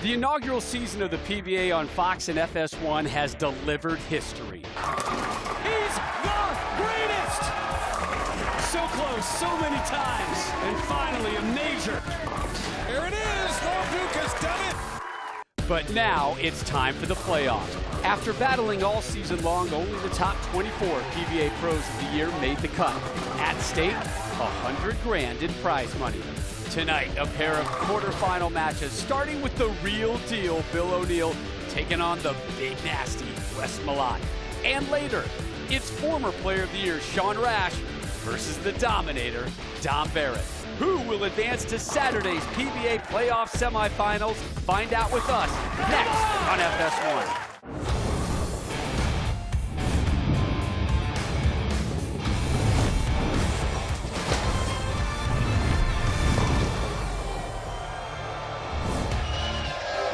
The inaugural season of the PBA on Fox and FS1 has delivered history. He's the greatest! So close, so many times, and finally a major. Here it is, Duke has done it! But now it's time for the playoffs. After battling all season long, only the top 24 PBA pros of the year made the cut. At stake, $100 grand in prize money. Tonight, a pair of quarterfinal matches, starting with the real deal, Bill O'Neill taking on the big nasty Wes Malott. And later, it's former player of the year, Rash, versus the dominator, Barrett. Who will advance to Saturday's PBA playoff semifinals? Find out with us next on FS1.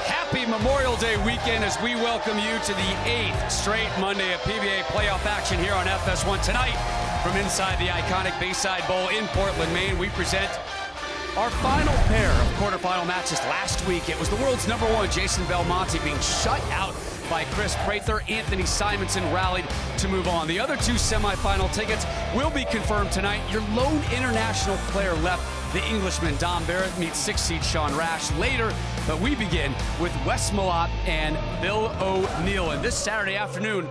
Happy Memorial Day weekend as we welcome you to the 8th straight Monday of PBA playoff action here on FS1 tonight. From inside the iconic Bayside Bowl in Portland, Maine, we present our final pair of quarterfinal matches. Last week, it was the world's #1, Jason Belmonte, being shut out by Chris Prather. Anthony Simonson rallied to move on. The other two semifinal tickets will be confirmed tonight. Your lone international player left, the Englishman Dom Barrett, meets 6th seed Rash later, but we begin with Wes Malott and Bill O'Neill. And this Saturday afternoon,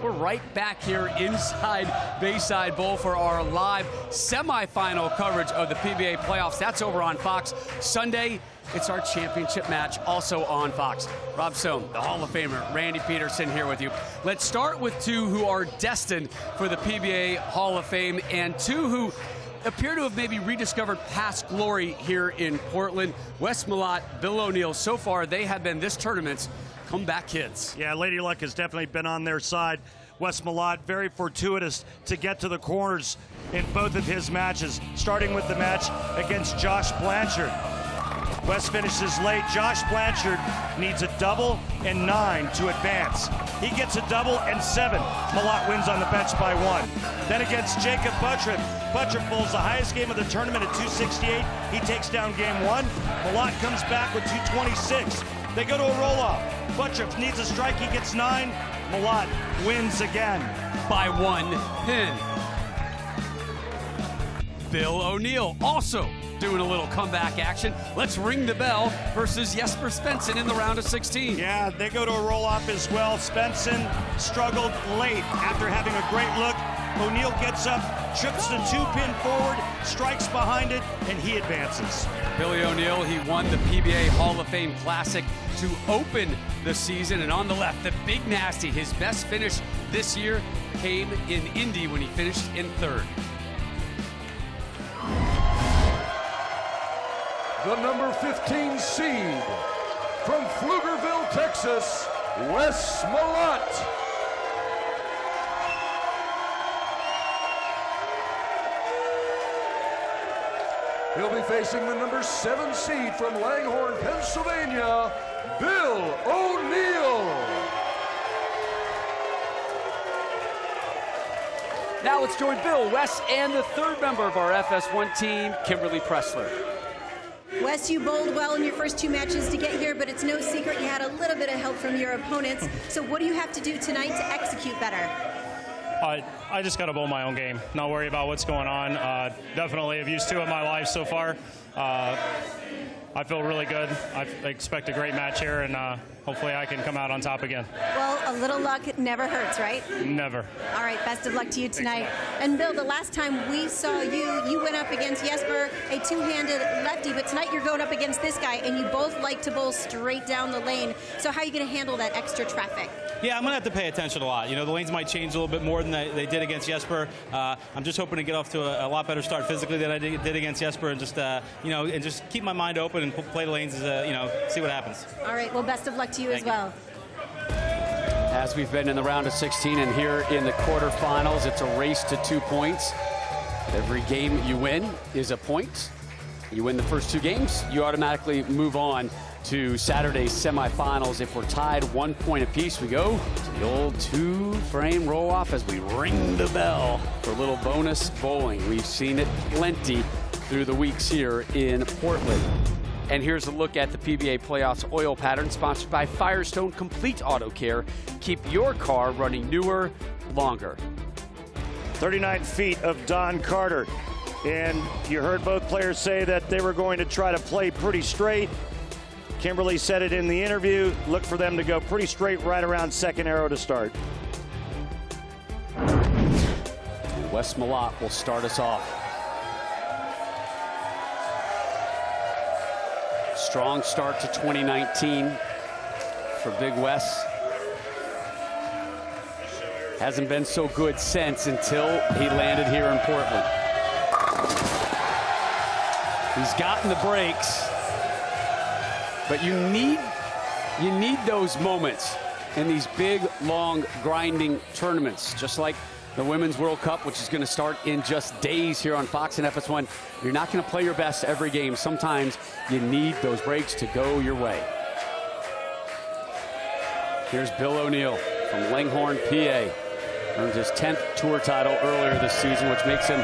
we're right back here inside Bayside Bowl for our live semifinal coverage of the PBA playoffs. That's over on Fox. Sunday, it's our championship match, also on Fox. Rob Sohm, the Hall of Famer, Randy Peterson here with you. Let's start with two who are destined for the PBA Hall of Fame and two who appear to have maybe rediscovered past glory here in Portland. Wes Malott, Bill O'Neill. So far, they have been this tournament's comeback kids. Yeah, Lady Luck has definitely been on their side. Wes Malott, very fortuitous to get to the corners in both of his matches, starting with the match against Josh Blanchard. Wes finishes late. Josh Blanchard needs a double and 9 to advance. He gets a double and 7. Malott wins on the bench by 1. Then against Jacob Buttriff. Buttriff bowls the highest game of the tournament at 268. He takes down game 1. Malott comes back with 226. They go to a roll-off. Buttriff needs a strike. He gets 9. Malott wins again by 1 pin. Bill O'Neill also doing a little comeback action. Let's ring the bell versus Jesper Svensson in the round of 16. Yeah, they go to a roll-off as well. Svensson struggled late after having a great look. O'Neill gets up, chips the 2-pin forward, strikes behind it, and he advances. Billy O'Neill, he won the PBA Hall of Fame Classic to open the season. And on the left, the Big Nasty, his best finish this year came in Indy when he finished in 3rd. The number 15 seed from Pflugerville, Texas, Wes Malott. He'll be facing the number 7 seed from Langhorne, Pennsylvania, Bill O'Neill. Now let's join Bill, Wes, and the 3rd member of our FS1 team, Kimberly Pressler. Wes, you bowled well in your first 2 matches to get here, but it's no secret you had a little bit of help from your opponents. So what do you have to do tonight to execute better? I just got to bowl my own game, not worry about what's going on. Definitely have used 2 in my life so far. I feel really good. I expect a great match here, and hopefully I can come out on top again. Well, a little luck never hurts, right? Never. All right, best of luck to you tonight. And Bill, the last time we saw you, you went up against Jesper, a 2-handed lefty, but tonight you're going up against this guy, and you both like to bowl straight down the lane. So how are you going to handle that extra traffic? Yeah, I'm going to have to pay attention a lot. You know, the lanes might change a little bit more than they did against Jesper. I'm just hoping to get off to a lot better start physically than I did against Jesper, and just, you know, and just keep my mind open and play the lanes as, you know, see what happens. All right, well, best of luck to you as well. As we've been in the round of 16 and here in the quarterfinals, it's a race to 2 points. Every game you win is a point. You win the first 2 games, you automatically move on to Saturday's semifinals. If we're tied 1 point apiece, we go to the old 2-frame roll-off as we ring the bell for a little bonus bowling. We've seen it plenty through the weeks here in Portland. And here's a look at the PBA Playoffs oil pattern, sponsored by Firestone Complete Auto Care. Keep your car running newer, longer. 39 feet of Don Carter. And you heard both players say that they were going to try to play pretty straight. Kimberly said it in the interview. Look for them to go pretty straight right around second arrow to start. Wes Malott will start us off. Strong start to 2019 for Big Wes. Hasn't been so good since until he landed here in Portland. He's gotten the breaks, but you need those moments in these big, long, grinding tournaments, just like the Women's World Cup, which is going to start in just days here on Fox and FS1. You're not going to play your best every game. Sometimes you need those breaks to go your way. Here's Bill O'Neill from Langhorne, PA. Earned his 10th tour title earlier this season, which makes him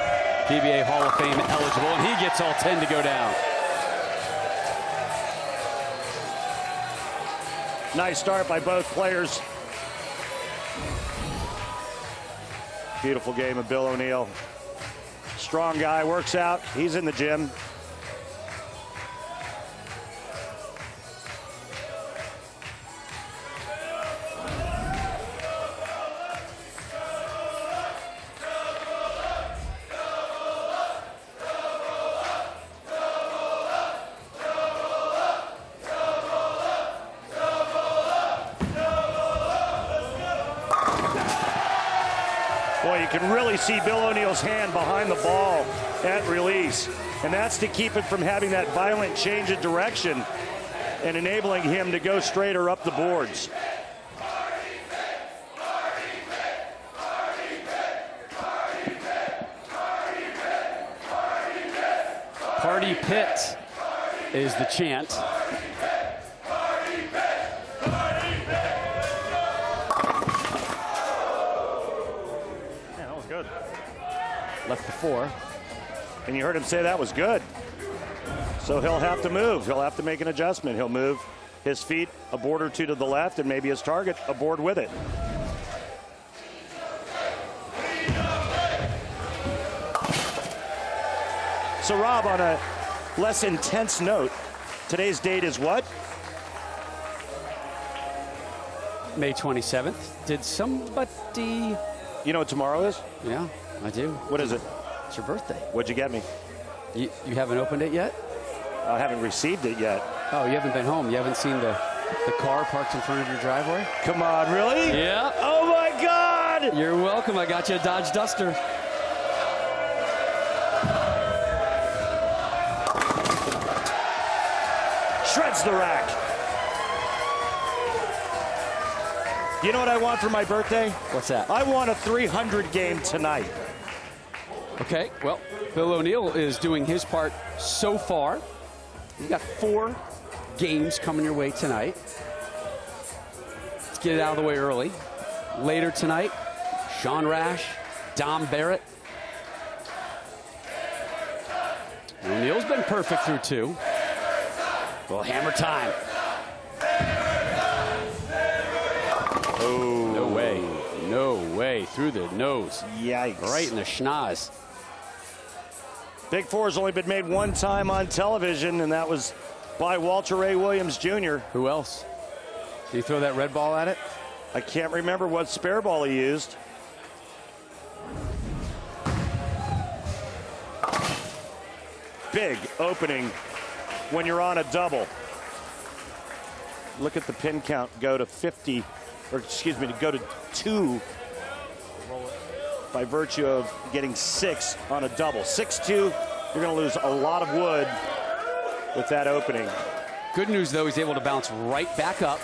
PBA Hall of Fame eligible, and he gets all 10 to go down. Nice start by both players. Beautiful game of Bill O'Neill. Strong guy, works out. He's in the gym. Boy, you can really see Bill O'Neill's hand behind the ball at release. And that's to keep it from having that violent change of direction and enabling him to go straighter up the boards. Party Pit is the chant. Good. Left the 4. And you heard him say that was good. So he'll have to move. He'll have to make an adjustment. He'll move his feet a board or two to the left and maybe his target aboard with it. So Rob, on a less intense note, today's date is what? May 27th. Did somebody... You know what tomorrow is? Yeah, I do. What is it? It's your birthday. What'd you get me? You haven't opened it yet? I haven't received it yet. Oh, you haven't been home. You haven't seen the car parked in front of your driveway? Come on, really? Yeah. Oh my God! You're welcome. I got you a Dodge Duster. Shreds the rack. You know what I want for my birthday? What's that? I want a 300 game tonight. Okay, well, Bill O'Neill is doing his part so far. You got 4 games coming your way tonight. Let's get it out of the way early. Later tonight, Sean Rash, Dom Barrett. O'Neill's been perfect through 2. Well, hammer time. Oh. No way. No way. Through the nose. Yikes. Right in the schnoz. Big 4's only been made one time on television, and that was by Walter Ray Williams Jr. Who else? Did he throw that red ball at it? I can't remember what spare ball he used. Big opening when you're on a double. Look at the pin count go to 50, or excuse me, to go to 2 by virtue of getting 6 on a double. 6-2, you're going to lose a lot of wood with that opening. Good news, though, he's able to bounce right back up.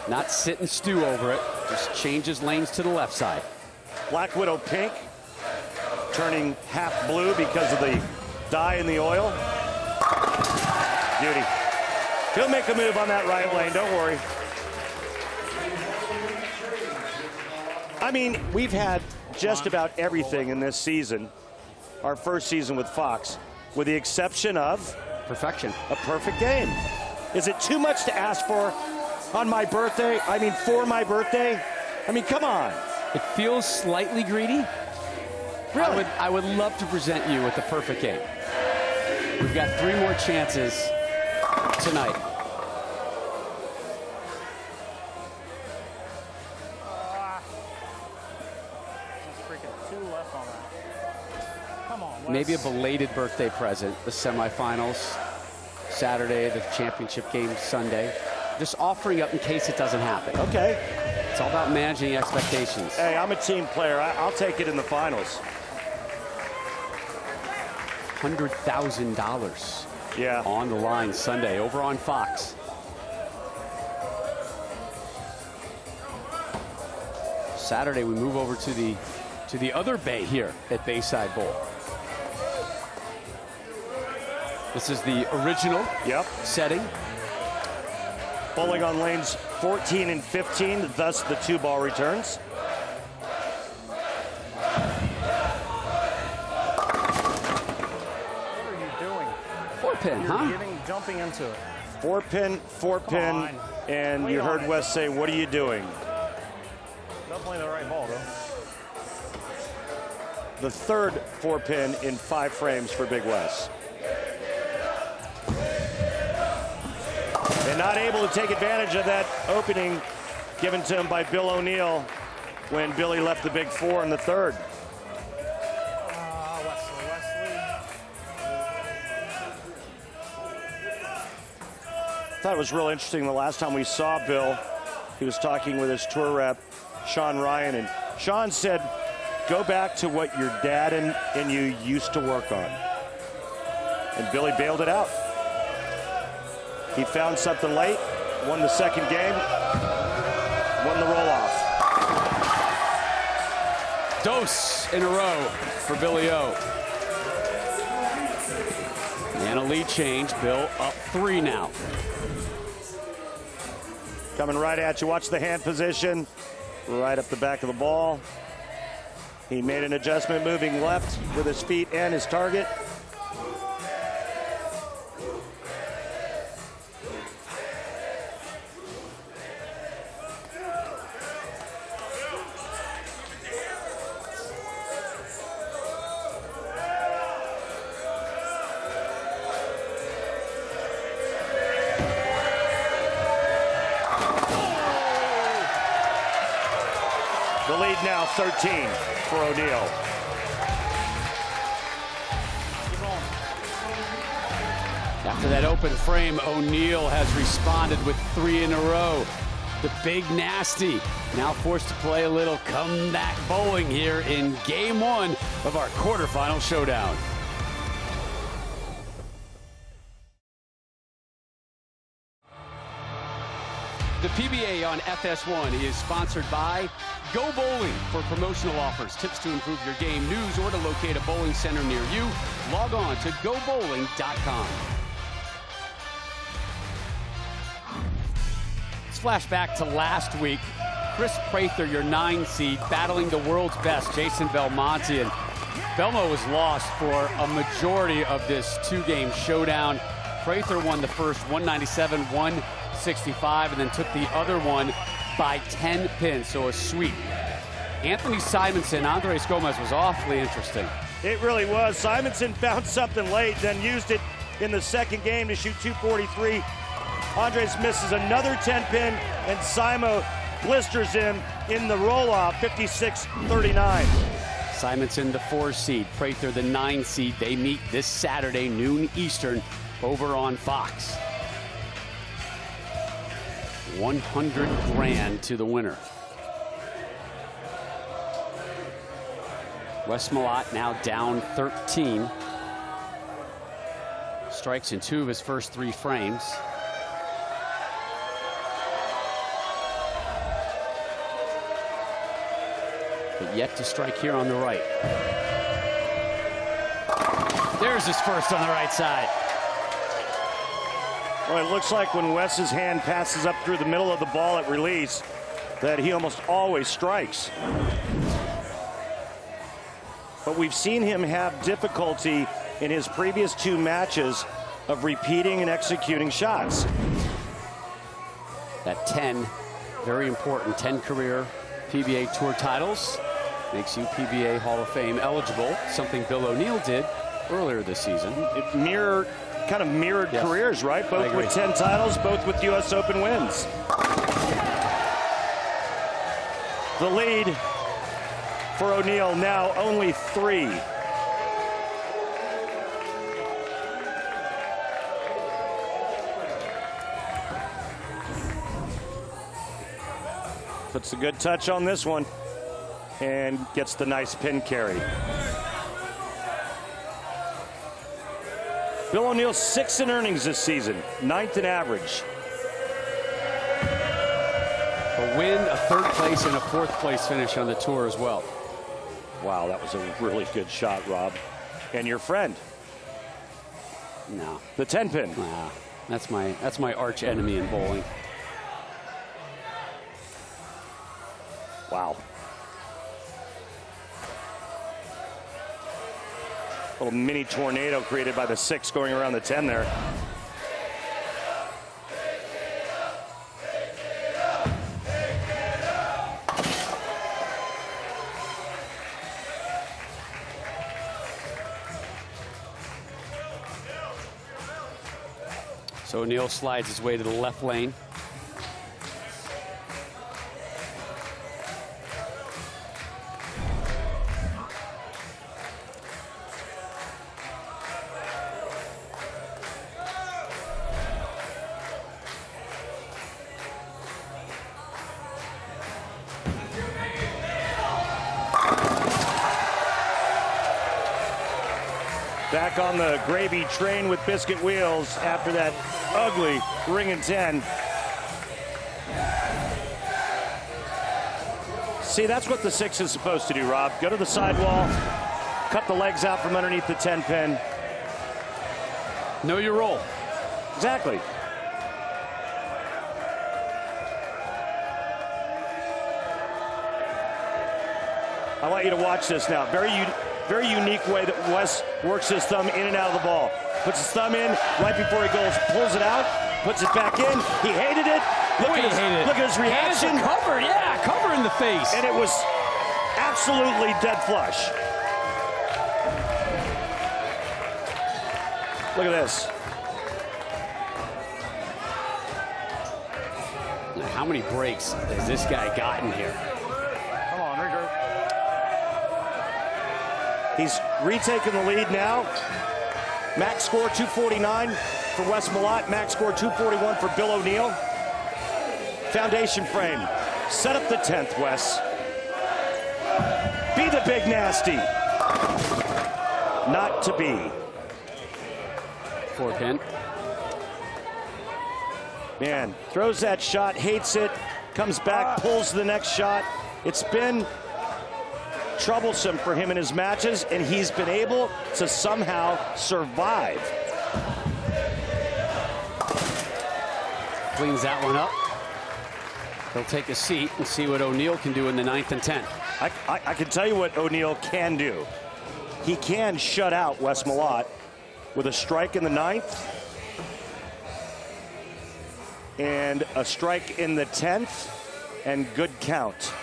Not sit and stew over it. Just changes lanes to the left side. Black Widow pink, turning half blue because of the dye in the oil. Beauty. He'll make a move on that right lane, don't worry. I mean, we've had just about everything in this season, our first season with Fox, with the exception of Perfection. A perfect game. Is it too much to ask for on my birthday? I mean, for my birthday? I mean, come on. It feels slightly greedy. Really? I would love to present you with the perfect game. We've got 3 more chances tonight. Maybe a belated birthday present. The semifinals Saturday, the championship game Sunday. Just offering up in case it doesn't happen. Okay. It's all about managing expectations. Hey, I'm a team player. I'll take it in the finals. $100,000 Yeah. on the line Sunday over on Fox. Saturday we move over to the other bay here at Bayside Bowl. This is the original setting. Bowling on lanes 14 and 15, thus the 2-ball returns. What are you doing? 4-pin, huh? Jumping into it. 4-pin, 4-pin, and you heard Wes say, what are you doing? Definitely the right ball, though. The third 4-pin in 5 frames for Big Wes. And not able to take advantage of that opening given to him by Bill O'Neill when Billy left the big 4 in the third. Wesley. I thought it was real interesting the last time we saw Bill, he was talking with his tour rep, Sean Ryan, and Sean said, go back to what your dad and you used to work on. And Billy bailed it out. He found something late, won the second game, won the roll-off. Dose in a row for Billy O. And a lead change. Bill up 3 now. Coming right at you. Watch the hand position. Right up the back of the ball. He made an adjustment moving left with his feet and his target. The lead now 13 for O'Neill. After that open frame, O'Neill has responded with 3 in a row. The big nasty now forced to play a little comeback bowling here in game 1 of our quarterfinal showdown. The PBA on FS1 is sponsored by Go Bowling. For promotional offers, tips to improve your game, news, or to locate a bowling center near you, log on to gobowling.com. Let's flash back to last week. Chris Prather, your 9 seed, battling the world's best, Jason Belmonte. And Belmo was lost for a majority of this 2-game showdown. Prather won the first 197-165, and then took the other one by 10 pins, so a sweep. Anthony Simonson, Andres Gomez was awfully interesting. It really was. Simonson found something late, then used it in the second game to shoot 243. Andres misses another 10-pin, and Simo blisters him in the roll-off, 56-39. Simonson, the 4 seed, Prather, the 9 seed. They meet this Saturday, noon Eastern, over on Fox. 100 grand to the winner. Wes Malott now down 13. Strikes in 2 of his first 3 frames. But yet to strike here on the right. There's his first on the right side. Well, it looks like when Wes's hand passes up through the middle of the ball at release, that he almost always strikes. But we've seen him have difficulty in his previous 2 matches of repeating and executing shots. That 10, very important, 10 career PBA Tour titles. Makes you PBA Hall of Fame eligible, something Bill O'Neill did earlier this season. It kind of mirrored careers, right? Both with 10 titles, both with US Open wins. The lead for O'Neill now only 3. Puts a good touch on this one and gets the nice pin carry. Bill O'Neill 6th in earnings this season, 9th in average. A win, a 3rd place, and a 4th place finish on the tour as well. Wow, that was a really good shot, Rob. And your friend. No. The 10 pin. Nah, that's my arch enemy in bowling. Wow. Little mini tornado created by the 6 going around the 10 there. So O'Neill slides his way to the left lane. Back on the gravy train with biscuit wheels after that ugly ring and 10. See, that's what the 6 is supposed to do, Rob. Go to the sidewall, cut the legs out from underneath the 10 pin. Know your role. Exactly. I want you to watch this now. Very unique way that Wes works his thumb in and out of the ball. Puts his thumb in right before he goes, pulls it out, puts it back in. He hated it. Look at his reaction. Cover, yeah, cover in the face. And it was absolutely dead flush. Look at this. How many breaks has this guy gotten here? Come on, Rigger. He's retaken the lead now. Max score 249 for Wes Malott. Max score 241 for Bill O'Neill. Foundation frame. Set up the 10th, Wes. Be the big nasty. Not to be. 4 pin. Man, throws that shot, hates it, comes back, pulls the next shot. It's been troublesome for him in his matches, and he's been able to somehow survive. Cleans that one up. He'll take a seat and see what O'Neill can do in the 9th and 10th. I can tell you what O'Neill can do. He can shut out Wes Malott with a strike in the 9th and a strike in the 10th and good count.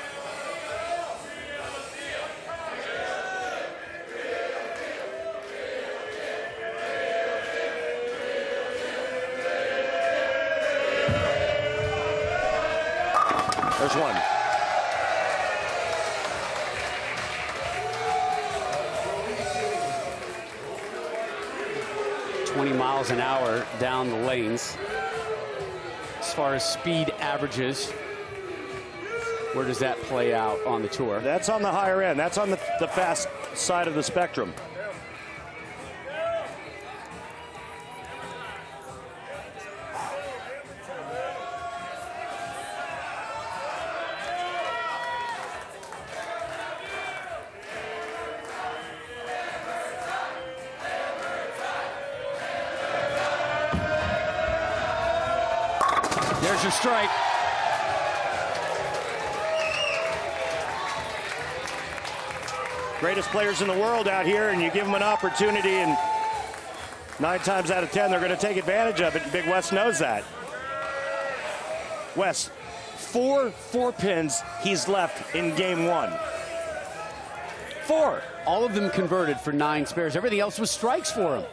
There's one. miles an hour down the lanes. As far as speed averages, where does that play out on the tour? That's on the higher end. That's on the fast side of the spectrum. There's your strike. Greatest players in the world out here, and you give them an opportunity, and 9 times out of 10, they're going to take advantage of it. Big Wes knows that. Wes, 4 pins he's left in game 1. 4. All of them converted for 9 spares. Everything else was strikes for him.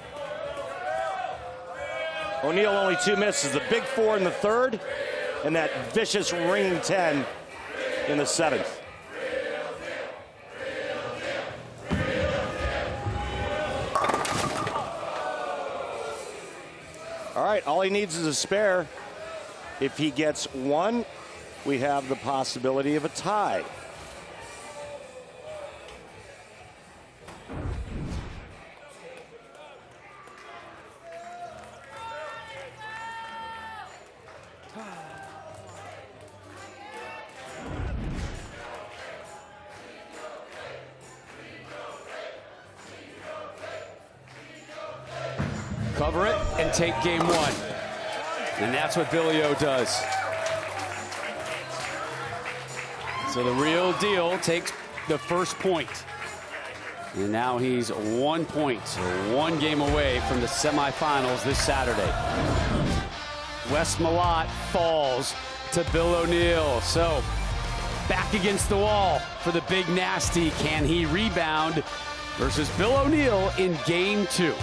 O'Neal only 2 misses. The big 4 in the 3rd, and that vicious ringing 10 in the 7th. All right, all he needs is a spare. If he gets 1, we have the possibility of a tie. Cover it and take game 1. And that's what Billy O does. So the real deal takes the first point. And now he's 1 point, so 1 game away from the semifinals this Saturday. Wes Malott falls to Bill O'Neal. So back against the wall for the big nasty. Can he rebound versus Bill O'Neal in game 2?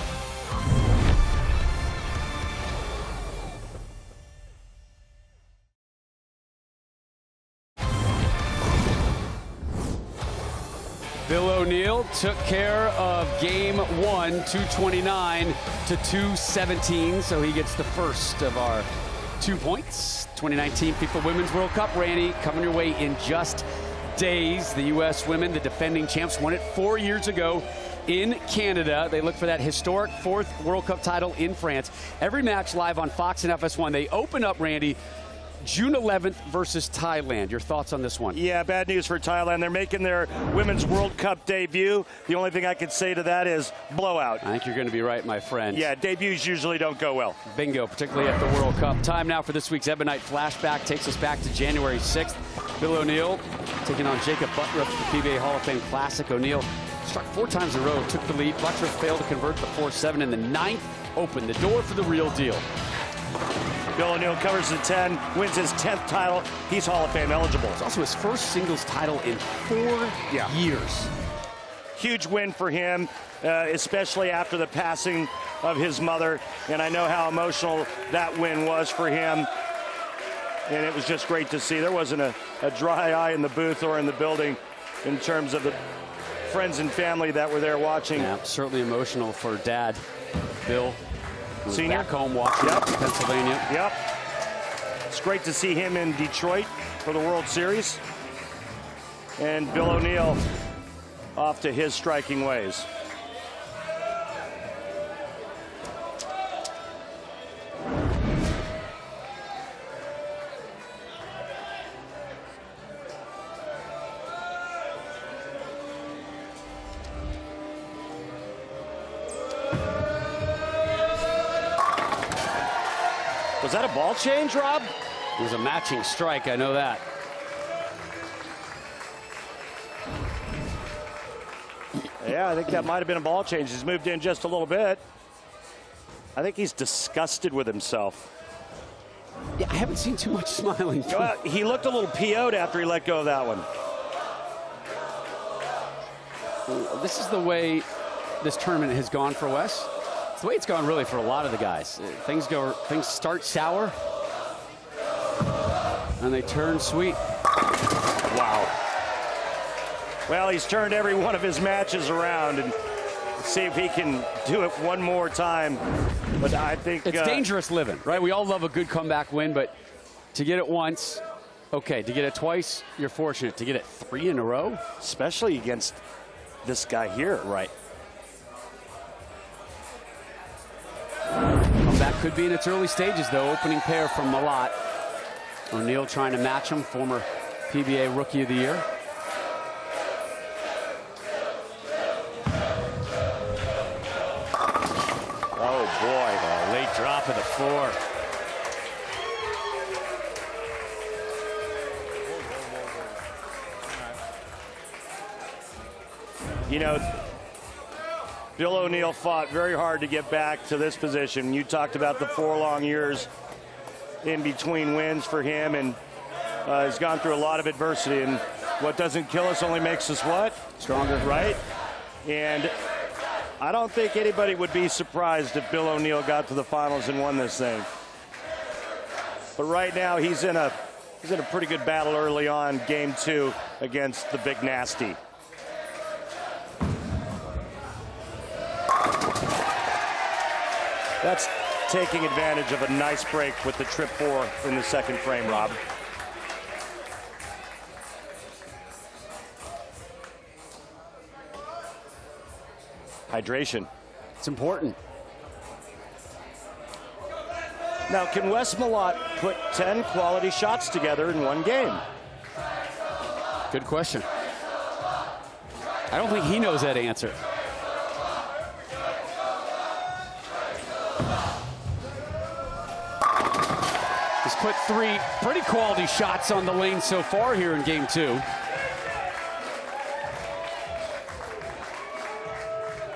Bill O'Neal took care of game 1, 229 to 217, so he gets the first of our 2 points. 2019 FIFA Women's World Cup, Randy, coming your way in just days. The U.S. women, the defending champs, won it 4 years ago in Canada. They look for that historic 4th World Cup title in France. Every match live on Fox and FS1. They open up, Randy, June 11th versus Thailand. Your thoughts on this one? Yeah, bad news for Thailand. They're making their Women's World Cup debut. The only thing I could say to that is blowout. I think you're going to be right, my friend. Yeah, debuts usually don't go well. Bingo, particularly at the World Cup. Time now for this week's Ebonite Flashback. Takes us back to January 6th. Bill O'Neal taking on Jacob Butler at the PBA Hall of Fame Classic. O'Neal struck 4 times in a row, took the lead. Butler failed to convert the 4-7 in the 9th. Opened the door for the real deal. Bill O'Neal covers the 10, wins his 10th title. He's Hall of Fame eligible. It's also his first singles title in 4 years. Huge win for him, especially after the passing of his mother. And I know how emotional that win was for him. And it was just great to see. There wasn't a dry eye in the booth or in the building in terms of the friends and family that were there watching. Yeah, certainly emotional for Dad, Bill. Senior. Back home watching Pennsylvania. Yep. It's great to see him in Detroit for the World Series. And Bill O'Neal off to his striking ways. Was that a ball change, Rob? It was a matching strike, I know that. Yeah, I think that might have been a ball change. He's moved in just a little bit. I think he's disgusted with himself. Yeah, I haven't seen too much smiling. Well, he looked a little PO'd after he let go of that one. This is the way this tournament has gone for Wes. It's the way it's gone really for a lot of the guys. Things start sour, and they turn sweet. Wow. Well, he's turned every one of his matches around, and see if he can do it one more time. But I think it's dangerous living, right? We all love a good comeback win, but to get it once, okay. To get it twice, you're fortunate. To get it 3 in a row, especially against this guy here, right? Comeback could be in its early stages, though. Opening pair from Malott. O'Neal trying to match him, former PBA Rookie of the Year. Oh, boy. A late drop of the 4. You know, Bill O'Neill fought very hard to get back to this position. You talked about the 4 long years in between wins for him, and has gone through a lot of adversity. And what doesn't kill us only makes us what? Stronger. Right? And I don't think anybody would be surprised if Bill O'Neill got to the finals and won this thing. But right now he's in a pretty good battle early on, game 2 against the Big Nasty. That's taking advantage of a nice break with the trip 4 in the second frame, Rob. Hydration. It's important. Now, can Wes Malott put 10 quality shots together in one game? Good question. I don't think he knows that answer. He's put 3 pretty quality shots on the lane so far here in game 2.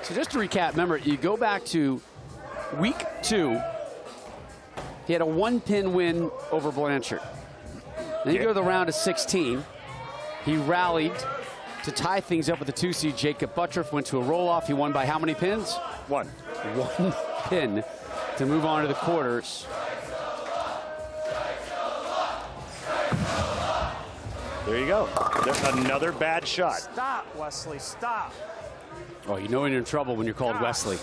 So just to recap, remember, you go back to week 2, he had a 1-pin win over Blanchard. Then you go to the round of 16. He rallied to tie things up with the 2 seed. Jacob Buttriff went to a roll-off. He won by how many pins? 1. 1 pin to move on to the quarters. There you go. There's another bad shot. Stop, Wesley, stop. Oh, you know when you're in trouble when you're called Wesley.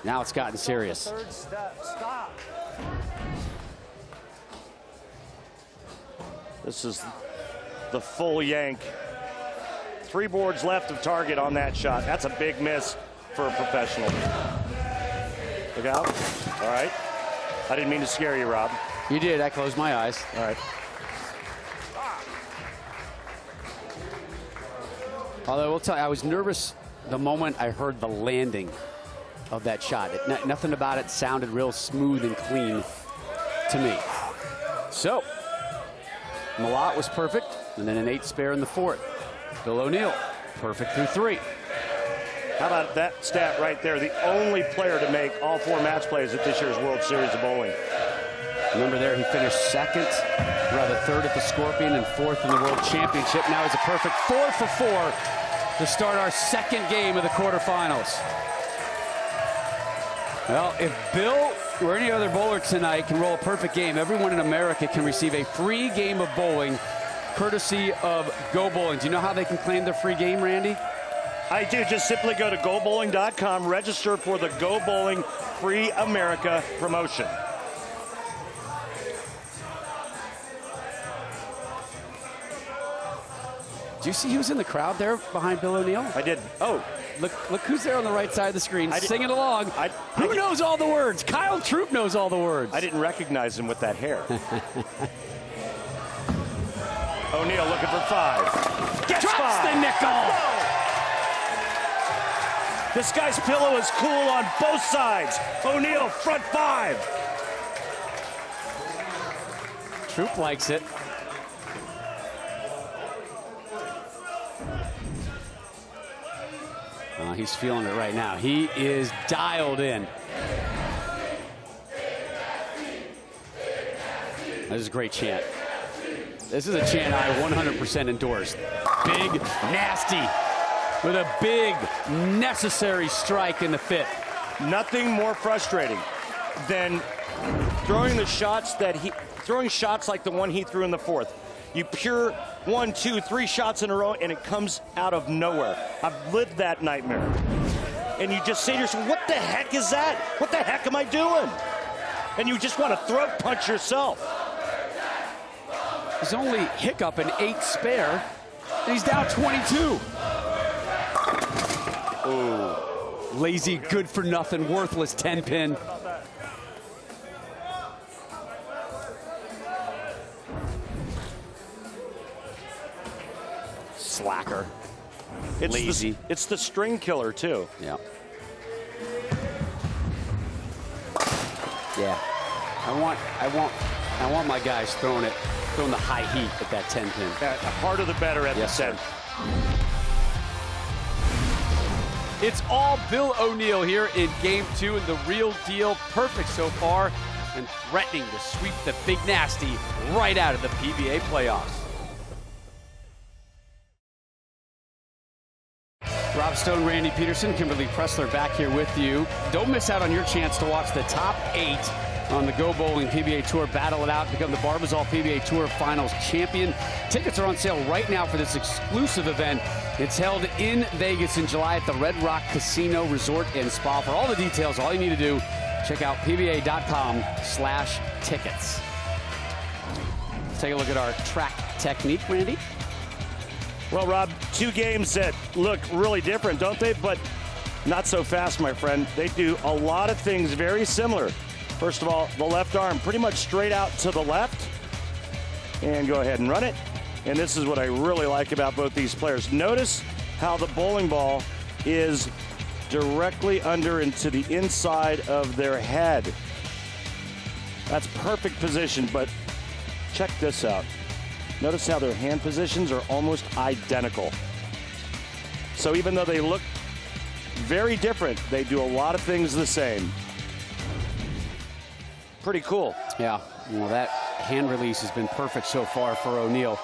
Now it's gotten serious. Third step, stop. This is the full yank. 3 boards left of target on that shot. That's a big miss for a professional. Look out. All right. I didn't mean to scare you, Rob. You did. I closed my eyes. All right. Although I will tell you, I was nervous the moment I heard the landing of that shot. Nothing about it sounded real smooth and clean to me. So, Malott was perfect, and then an 8 spare in the 4th. Bill O'Neill, perfect through 3. How about that stat right there? The only player to make all 4 match plays at this year's World Series of Bowling. Remember there, he finished 2nd, rather 3rd at the Scorpion and 4th in the World Championship. Now he's a perfect 4 for 4 to start our 2nd game of the quarterfinals. Well, if Bill or any other bowler tonight can roll a perfect game, everyone in America can receive a free game of bowling courtesy of Go Bowling. Do you know how they can claim their free game, Randy? I do. Just simply go to gobowling.com, register for the Go Bowling Free America promotion. Do you see who's in the crowd there behind Bill O'Neill? I did. Oh, look who's there on the right side of the screen singing along. Who knows all the words? Kyle Troop knows all the words. I didn't recognize him with that hair. O'Neill looking for 5. Gets Drops 5. the nickel. This guy's pillow is cool on both sides. O'Neill front 5. Troop likes it. He's feeling it right now. He is dialed in. This is a great chant. This is a chant I 100% endorse. Big, nasty, with a big, necessary strike in the 5th. Nothing more frustrating than throwing shots like the one he threw in the 4th. You pure 1, 2, 3 shots in a row, and it comes out of nowhere. I've lived that nightmare. And you just say to yourself, what the heck is that? What the heck am I doing? And you just want to throat punch yourself. His only hiccup, an 8 spare, and he's down 22. Ooh. Lazy, good for nothing, worthless 10-pin. Slacker. It's lazy. It's the string killer, too. Yeah. Yeah. I want my guys throwing the high heat at that 10-pin. The harder the better at yes, the 10. Sir. It's all Bill O'Neill here in Game 2, and the real deal, perfect so far, and threatening to sweep the Big Nasty right out of the PBA playoffs. Rob Stone, Randy Peterson, Kimberly Pressler back here with you. Don't miss out on your chance to watch the top 8 on the Go Bowling PBA Tour. Battle it out, become the Barbasol PBA Tour Finals champion. Tickets are on sale right now for this exclusive event. It's held in Vegas in July at the Red Rock Casino Resort and Spa. For all the details, all you need to do, check out pba.com/tickets. Let's take a look at our track technique, Randy. Well, Rob, 2 games that look really different, don't they? But not so fast, my friend. They do a lot of things very similar. First of all, the left arm pretty much straight out to the left. And go ahead and run it. And this is what I really like about both these players. Notice how the bowling ball is directly under into the inside of their head. That's perfect position, but check this out. Notice how their hand positions are almost identical. So even though they look very different, they do a lot of things the same. Pretty cool. Yeah, well, that hand release has been perfect so far for O'Neill.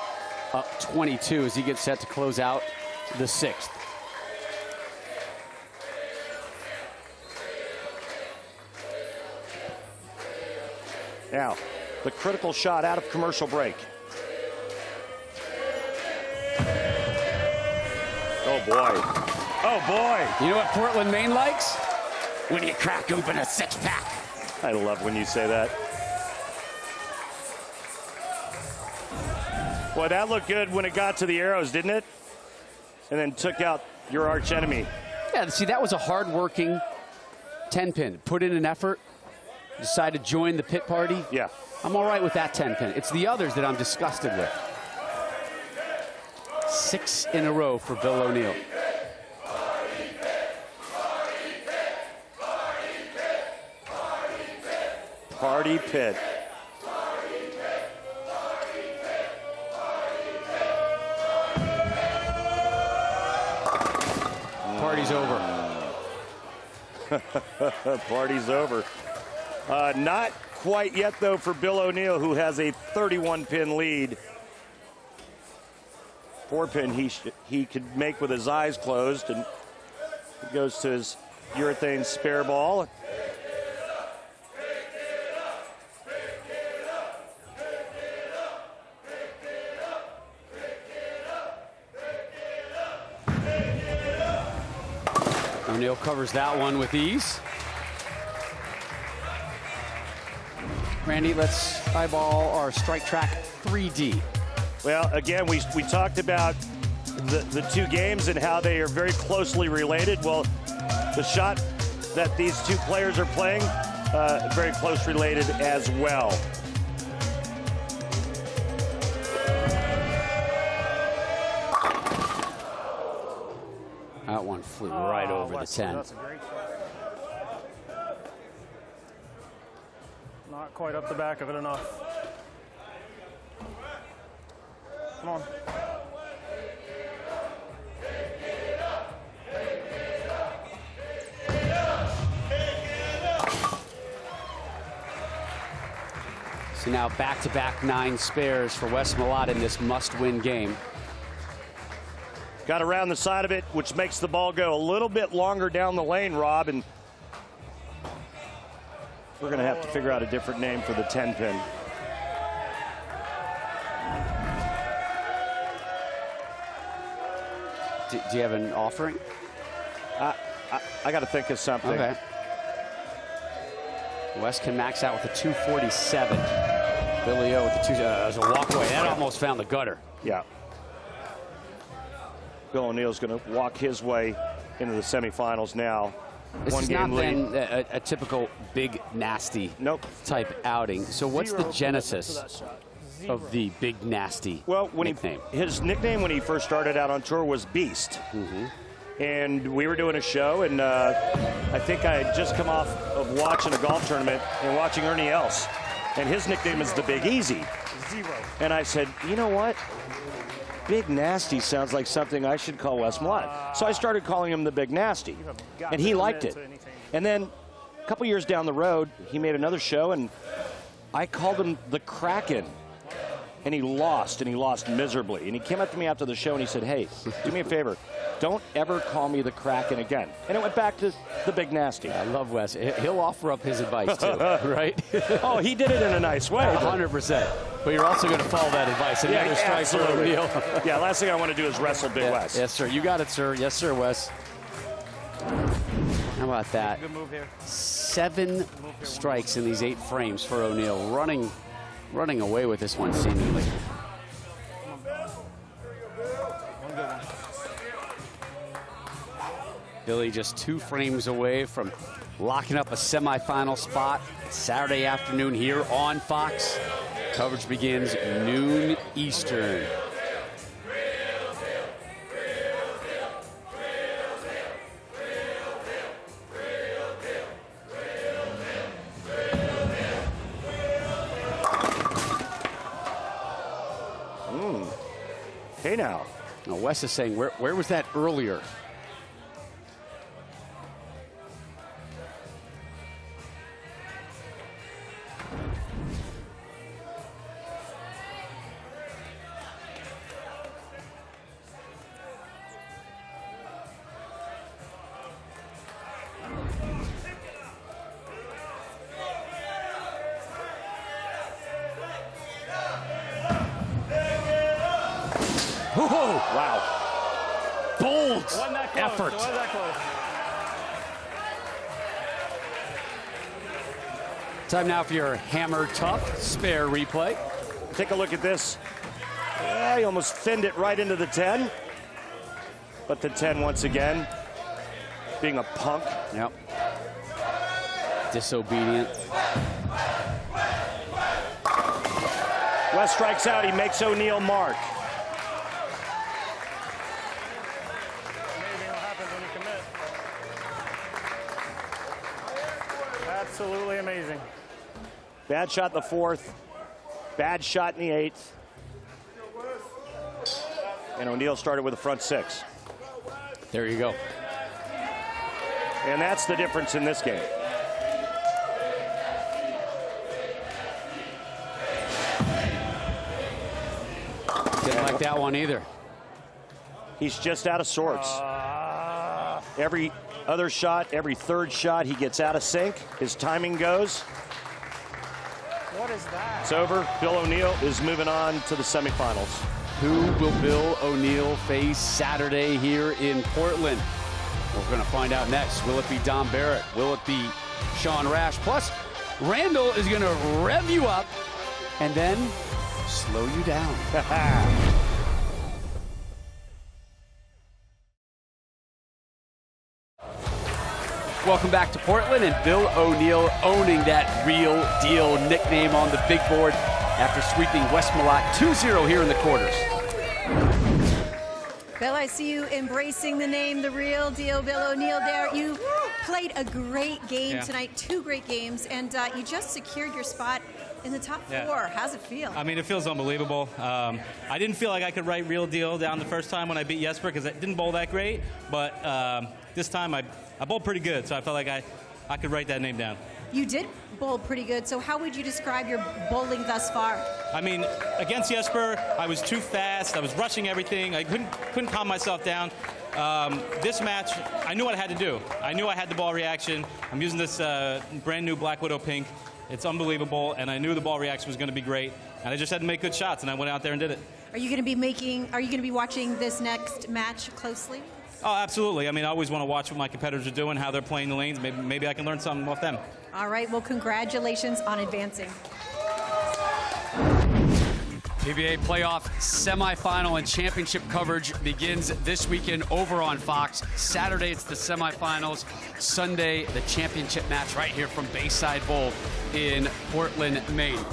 Up 22 as he gets set to close out the 6th. Now, the critical shot out of commercial break. Oh, boy. Oh, boy. You know what Portland, Maine likes? When you crack open a 6-pack. I love when you say that. Boy, that looked good when it got to the arrows, didn't it? And then took out your arch enemy. Yeah, see, that was a hard-working 10-pin. Put in an effort, decided to join the pit party. Yeah. I'm all right with that 10-pin. It's the others that I'm disgusted with. 6 in a row for Bill O'Neill. Party pit. Party's over. Party's over. Not quite yet, though, for Bill O'Neill, who has a 31-pin lead. 4-pin he could make with his eyes closed, and he goes to his urethane spare ball. O'Neill covers that one with ease. Randy, let's eyeball our strike track 3D. Well, again, we talked about the 2 games and how they are very closely related. Well, the shot that these 2 players are playing, very close related as well. That one flew right over the 10. That's a great shot. Not quite up the back of it enough. Come on. So now back-to-back 9 spares for Wes Malott in this must-win game. Got around the side of it, which makes the ball go a little bit longer down the lane, Rob, and we're going to have to figure out a different name for the 10-pin. Do you have an offering? I got to think of something. Okay. Wes can max out with a 247. Billy O with the 2. There's a walkway. That almost found the gutter. Yeah. Bill O'Neill's going to walk his way into the semifinals now. This One has game not been lead. a typical big nasty type outing. So what's the genesis of the Big Nasty nickname? His nickname when he first started out on tour was Beast. And we were doing a show, and I think I had just come off of watching a golf tournament and watching Ernie Els. And his nickname is the Big Easy. Zero. And I said, you know what? Big Nasty sounds like something I should call Wes Malott. So I started calling him the Big Nasty, and he liked it. And then a couple years down the road, he made another show, and I called him the Kraken. And he lost miserably. And he came up to me after the show and he said, hey, do me a favor. Don't ever call me the Kraken again. And it went back to the Big Nasty. I love Wes. He'll offer up his advice, too, right? Oh, he did it in a nice way. 100%. But you're also going to follow that advice. And yeah, absolutely. Yeah, last thing I want to do is wrestle Big Wes. Yes, sir. You got it, sir. Yes, sir, Wes. How about that? Good move here. 7 strikes in these 8 frames for O'Neal. Running away with this one, seemingly. Billy just 2 frames away from locking up a semifinal spot Saturday afternoon here on Fox. Coverage begins noon Eastern. Hey now. Wes is saying, where was that earlier? Wow. Bold effort. Time now for your Hammer Tough spare replay. Take a look at this. Yeah, he almost thinned it right into the 10. But the 10 once again, being a punk. Yep. Disobedient. Wes strikes out. He makes O'Neal mark. Absolutely amazing. Bad shot in the 4th. Bad shot in the 8th. And O'Neal started with a front 6. There you go. And that's the difference in this game. Didn't like that one either. He's just out of sorts. Every other shot, every 3rd shot, he gets out of sync. His timing goes. What is that? It's over. Bill O'Neal is moving on to the semifinals. Who will Bill O'Neal face Saturday here in Portland? We're going to find out next. Will it be Don Barrett? Will it be Sean Rash? Plus, Randall is going to rev you up and then slow you down. Welcome back to Portland, and Bill O'Neal owning that real deal nickname on the big board after sweeping Wes Malott 2-0 here in the quarters. Bill, I see you embracing the name, the real deal, Bill O'Neal there. You played a great game tonight, 2 great games, and you just secured your spot in the top 4. How's it feel? I mean, it feels unbelievable. I didn't feel like I could write real deal down the first time when I beat Jesper because I didn't bowl that great, but this time I bowled pretty good, so I felt like I could write that name down. You did bowl pretty good, so how would you describe your bowling thus far? I mean, against Jesper, I was too fast. I was rushing everything. I couldn't calm myself down. This match, I knew what I had to do. I knew I had the ball reaction. I'm using this brand new Black Widow pink. It's unbelievable, and I knew the ball reaction was going to be great. And I just had to make good shots, and I went out there and did it. Are you going to be watching this next match closely? Oh, absolutely. I mean, I always want to watch what my competitors are doing, how they're playing the lanes. Maybe I can learn something off them. All right. Well, congratulations on advancing. PBA playoff semifinal and championship coverage begins this weekend over on Fox. Saturday, it's the semifinals. Sunday, the championship match right here from Bayside Bowl in Portland, Maine.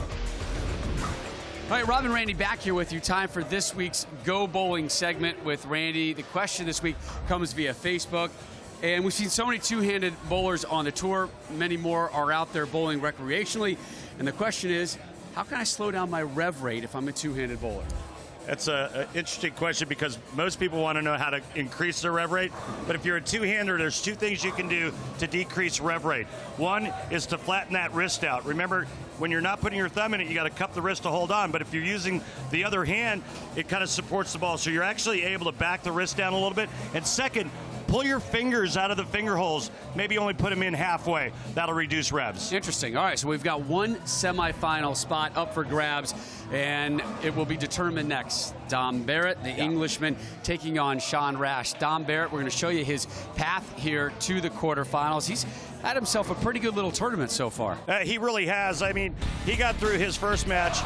All right, Rob and Randy back here with you. Time for this week's Go Bowling segment with Randy. The question this week comes via Facebook. And we've seen so many two-handed bowlers on the tour. Many more are out there bowling recreationally. And the question is, how can I slow down my rev rate if I'm a two-handed bowler? That's an interesting question because most people want to know how to increase their rev rate. But if you're a two-hander, there's two things you can do to decrease rev rate. One is to flatten that wrist out. Remember, when you're not putting your thumb in it, you got to cup the wrist to hold on. But if you're using the other hand, it kind of supports the ball. So you're actually able to back the wrist down a little bit. And second, pull your fingers out of the finger holes. Maybe only put them in halfway. That'll reduce revs. Interesting. All right, so we've got one semifinal spot up for grabs, and it will be determined next. Dom Barrett, the Englishman, taking on Sean Rash. Dom Barrett, we're going to show you his path here to the quarterfinals. He's had himself a pretty good little tournament so far. He really has. I mean, he got through his first match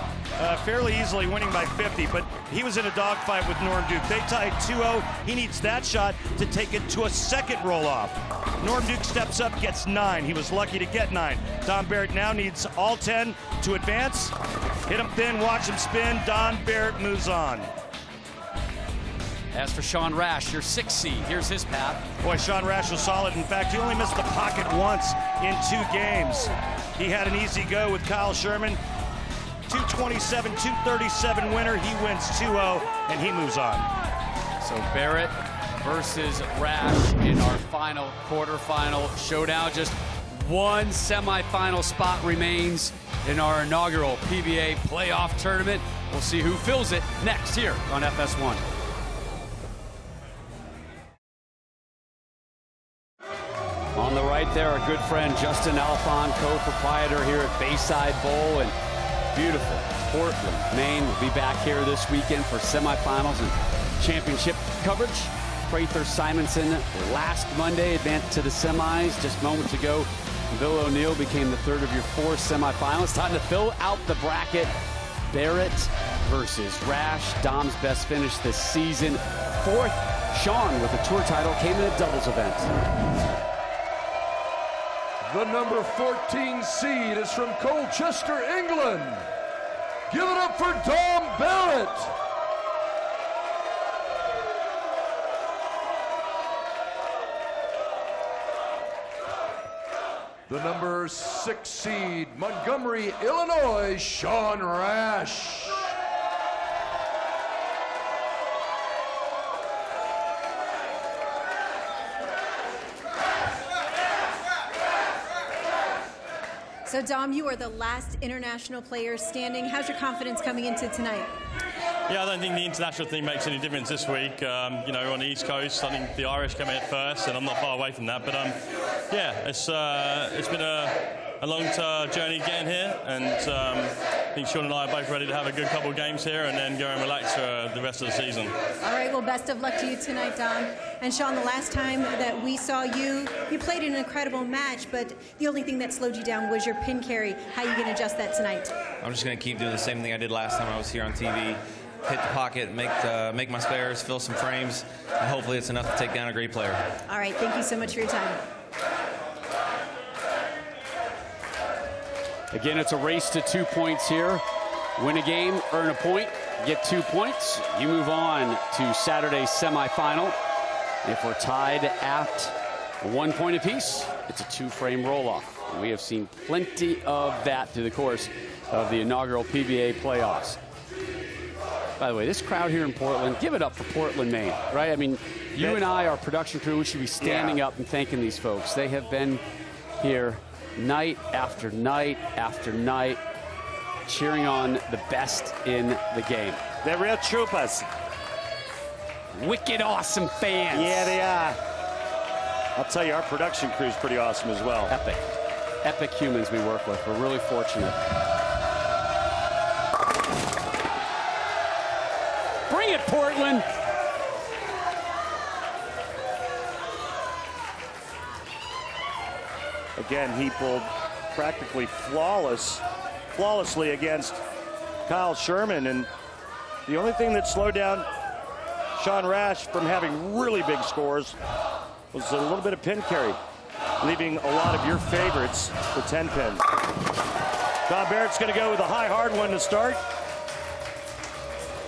fairly easily, winning by 50, but he was in a dogfight with Norm Duke. They tied 2-0. He needs that shot to take it to a second roll-off. Norm Duke steps up, gets 9. He was lucky to get 9. Dom Barrett now needs all 10 to advance. Hit him thin, watch him spin. Dom Barrett moves on. As for Sean Rash, your 6th seed, here's his path. Boy, Sean Rash was solid. In fact, he only missed the pocket once in 2 games. He had an easy go with Kyle Sherman. 227, 237 winner. He wins 2-0, and he moves on. So Barrett versus Rash in our final quarterfinal showdown. Just one semifinal spot remains in our inaugural PBA playoff tournament. We'll see who fills it next here on FS1. On the right there, our good friend Justin Alphon, co-proprietor here at Bayside Bowl, and beautiful Portland, Maine will be back here this weekend for semifinals and championship coverage. Prather Simonson last Monday advanced to the semis. Just moments ago, Bill O'Neill became the 3rd of your 4 semifinalists. Time to fill out the bracket. Barrett versus Rash. Dom's best finish this season. 4th, Sean with the tour title came in a doubles event. The number 14 seed is from Colchester, England. Give it up for Dom Barrett. The number 6 seed, Montgomery, Illinois, Sean Rash. So, Dom, you are the last international player standing. How's your confidence coming into tonight? Yeah, I don't think the international thing makes any difference this week. You know, on the East Coast, I think the Irish came in first, and I'm not far away from that. But yeah, it's been a long journey getting here, and I think Sean and I are both ready to have a good couple of games here and then go and relax for the rest of the season. All right, well, best of luck to you tonight, Dom. And Sean, the last time that we saw you, you played an incredible match, but the only thing that slowed you down was your pin carry. How are you going to adjust that tonight? I'm just going to keep doing the same thing I did last time I was here on TV. Hit the pocket, make my spares, fill some frames, and hopefully it's enough to take down a great player. All right, thank you so much for your time. Again, it's a race to 2 points here. Win a game, earn a point, get 2 points. You move on to Saturday's semifinal. If we're tied at 1 point apiece, it's a 2-frame roll-off. We have seen plenty of that through the course of the inaugural PBA playoffs. By the way, this crowd here in Portland, give it up for Portland, Maine, right? I mean, you and I, our production crew, we should be standing up and thanking these folks. They have been here night after night after night, cheering on the best in the game. They're real troopers. Wicked awesome fans. Yeah, they are. I'll tell you, our production crew is pretty awesome as well. Epic. Epic humans we work with. We're really fortunate. Bring it, Portland. Again, he pulled practically flawlessly against Kyle Sherman, and the only thing that slowed down Sean Rash from having really big scores was a little bit of pin carry, leaving a lot of your favorites for 10 pins. Dom Barrett's going to go with a high hard one to start.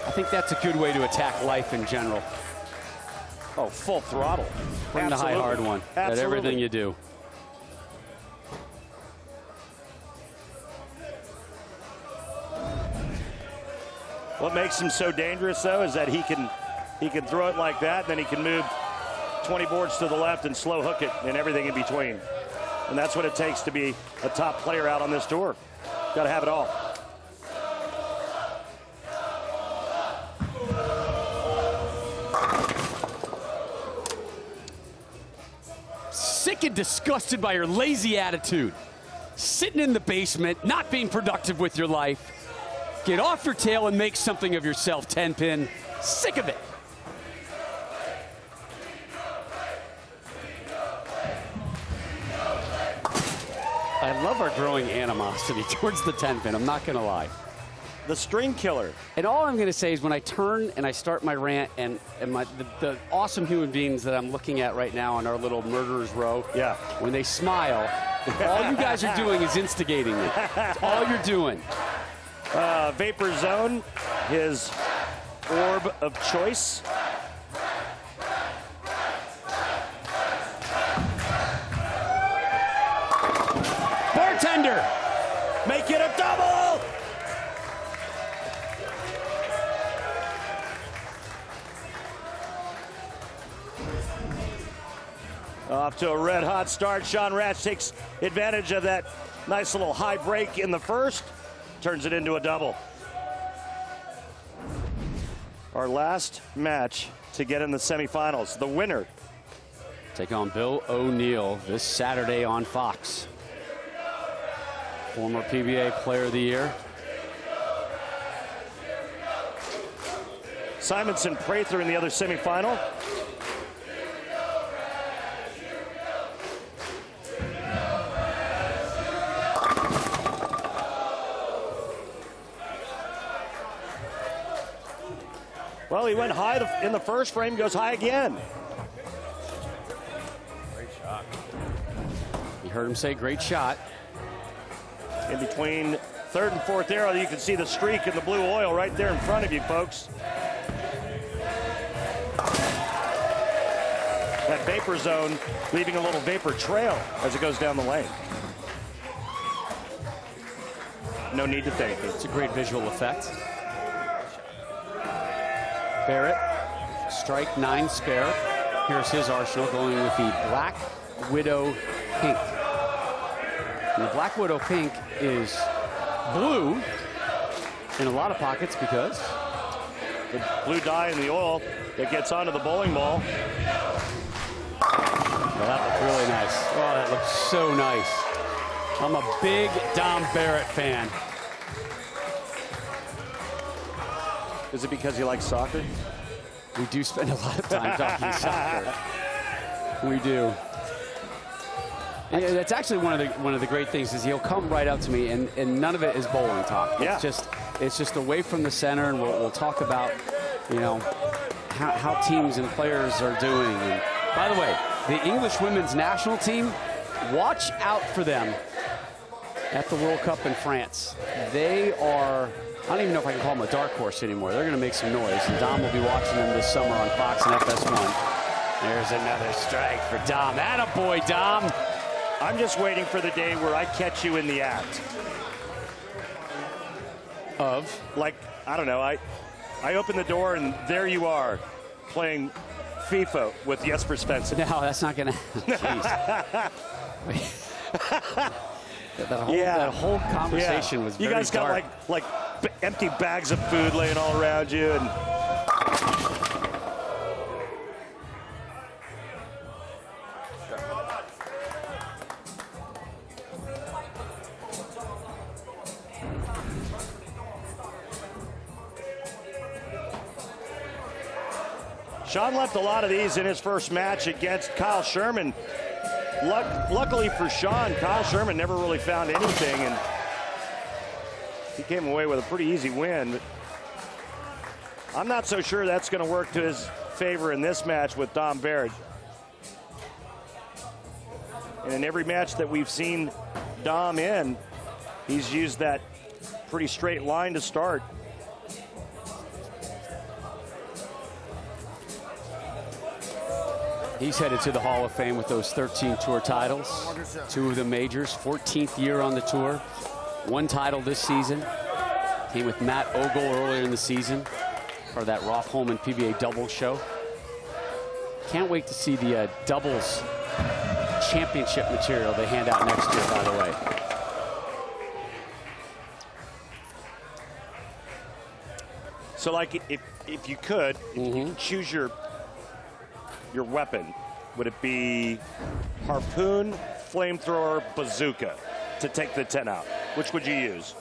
I think that's a good way to attack life in general. Oh, full throttle. Bring the high hard one. At everything you do. What makes him so dangerous, though, is that he can throw it like that, and then he can move 20 boards to the left and slow hook it and everything in between. And that's what it takes to be a top player out on this tour. Got to have it all. Sick and disgusted by your lazy attitude. Sitting in the basement, not being productive with your life. Get off your tail and make something of yourself, 10-pin. Sick of it. I love our growing animosity towards the 10-pin, I'm not going to lie. The string killer. And all I'm going to say is when I turn and I start my rant and the awesome human beings that I'm looking at right now on our little murderer's row, yeah, when they smile, all you guys are doing is instigating me. That's all you're doing. Vapor Zone, his orb of choice. Bartender! Make it a double! Off to a red-hot start. Sean Rash takes advantage of that nice little high break in the first. Turns it into a double. Our last match to get in the semifinals. The winner. Take on Bill O'Neill this Saturday on Fox. Former PBA Player of the Year. Simonson Prather in the other semifinal. Well, he went high in the first frame, goes high again. Great shot. You heard him say great shot. In between third and fourth arrow, you can see the streak in the blue oil right there in front of you, folks. That vapor zone leaving a little vapor trail as it goes down the lane. No need to thank me. It's a great visual effect. Barrett, strike 9 spare. Here's his arsenal going with the Black Widow Pink. And the Black Widow Pink is blue in a lot of pockets because the blue dye in the oil that gets onto the bowling ball. Well, that looked really nice. Oh, that looks so nice. I'm a big Dom Barrett fan. Is it because you like soccer? We do spend a lot of time talking soccer. We do. And that's actually one of the great things is he'll come right up to me and none of it is bowling talk. Yeah. It's just away from the center, and we'll talk about, you know, how teams and players are doing. And by the way, the English women's national team, watch out for them at the World Cup in France. They are, I don't even know if I can call them a dark horse anymore. They're going to make some noise, and Dom will be watching them this summer on Fox and FS1. There's another strike for Dom. Attaboy, Dom. I'm just waiting for the day where I catch you in the act. Of? Like, I don't know, I open the door and there you are playing FIFA with Jesper Svensson. No, that's not going to happen. That whole conversation was very You guys got dark. like empty bags of food laying all around you. And Sean left a lot of these in his first match against Kyle Sherman. Luckily for Sean, Kyle Sherman never really found anything, and he came away with a pretty easy win. But I'm not so sure that's going to work to his favor in this match with Dom Barrett. And in every match that we've seen Dom in, he's used that pretty straight line to start. He's headed to the Hall of Fame with those 13 tour titles, 2 of them majors, 14th year on the tour, 1 title this season. Came with Matt Ogle earlier in the season, part of that Roth Holman PBA doubles show. Can't wait to see the doubles championship material they hand out next year, by the way. So, like, if you could, if you could choose your weapon, would it be harpoon, flamethrower, bazooka to take the 10 out? Which would you use?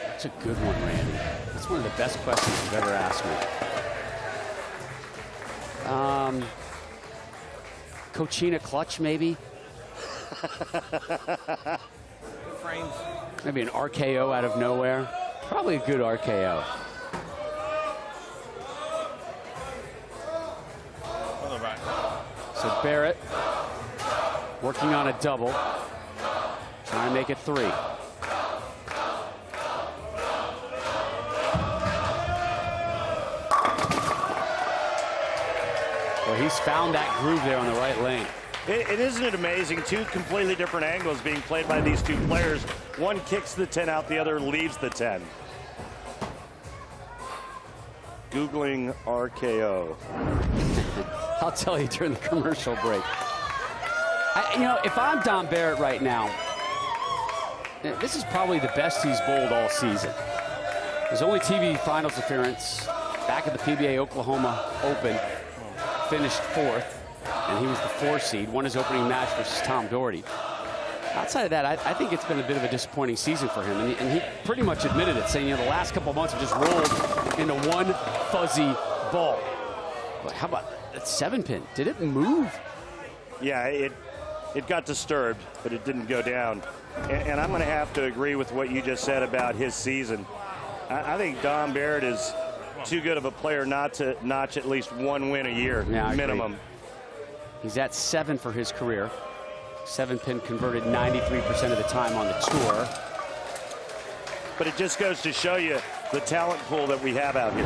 That's a good one, Randy. That's one of the best questions you've ever asked me. Cochina clutch, maybe? Frames. Maybe an RKO out of nowhere. Probably a good RKO. So Barrett working on a double, trying to make it 3. Well, he's found that groove there on the right lane. Isn't it amazing? 2 completely different angles being played by these 2 players. One kicks the 10 out, the other leaves the 10. Googling RKO. I'll tell you during the commercial break. You know, if I'm Dom Barrett right now, this is probably the best he's bowled all season. His only TV finals appearance back at the PBA Oklahoma Open, finished 4th, and he was the 4 seed, won his opening match versus Tom Doherty. Outside of that, I think it's been a bit of a disappointing season for him, and he pretty much admitted it, saying, you know, the last couple of months have just rolled into one fuzzy ball. But how about that 7-pin? Did it move? Yeah, it got disturbed, but it didn't go down. And I'm going to have to agree with what you just said about his season. I think Dom Barrett is too good of a player not to notch at least 1 win a year, minimum. He's at 7 for his career. 7-pin converted 93% of the time on the tour. But it just goes to show you the talent pool that we have out here.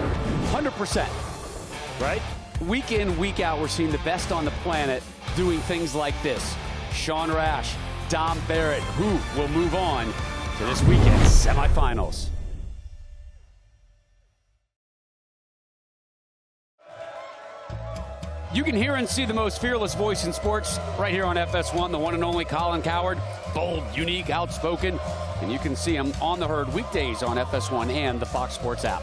100%. Right? Week in, week out, we're seeing the best on the planet doing things like this. Sean Rash, Dom Barrett, who will move on to this weekend's semifinals. You can hear and see the most fearless voice in sports right here on FS1, the one and only Colin Cowherd. Bold, unique, outspoken, and you can see him on the herd weekdays on FS1 and the Fox Sports app.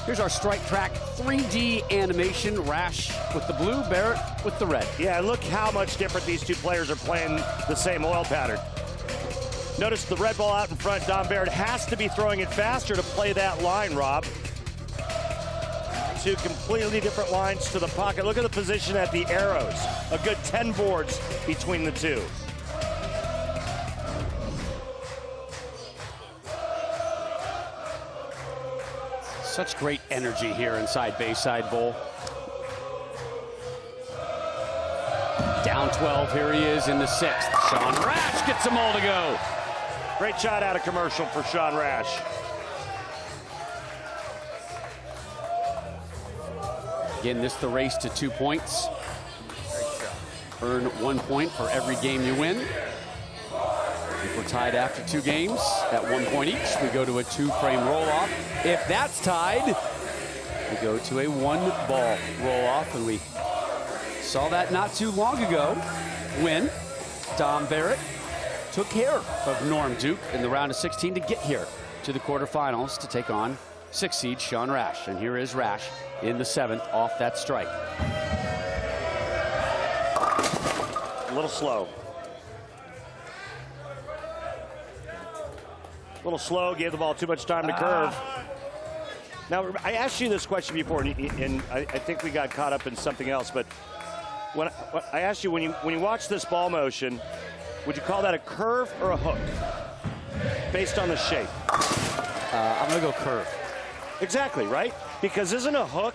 Here's our Strike Track 3D animation. Rash with the blue, Barrett with the red. Yeah, look how much different these 2 players are playing the same oil pattern. Notice the red ball out in front. Dom Barrett has to be throwing it faster to play that line, Rob. 2 completely different lines to the pocket. Look at the position at the arrows. A good 10 boards between the 2. Such great energy here inside Bayside Bowl. Down 12, here he is in the 6th. Sean Rash gets them all to go. Great shot out of commercial for Sean Rash. Again, this the race to 2 points. Earn 1 point for every game you win. If we're tied after 2 games at 1 point each, we go to a 2-frame roll-off. If that's tied, we go to a 1-ball roll-off, and we saw that not too long ago when Dom Barrett took care of Norm Duke in the round of 16 to get here to the quarterfinals to take on 6th seed Sean Rash. And here is Rash in the 7th off that strike. A little slow. A little slow, gave the ball too much time to curve. Now, I asked you this question before, and I think we got caught up in something else, but when I asked you, when you watch this ball motion, would you call that a curve or a hook, based on the shape? I'm going to go curve. Exactly, right? Because isn't a hook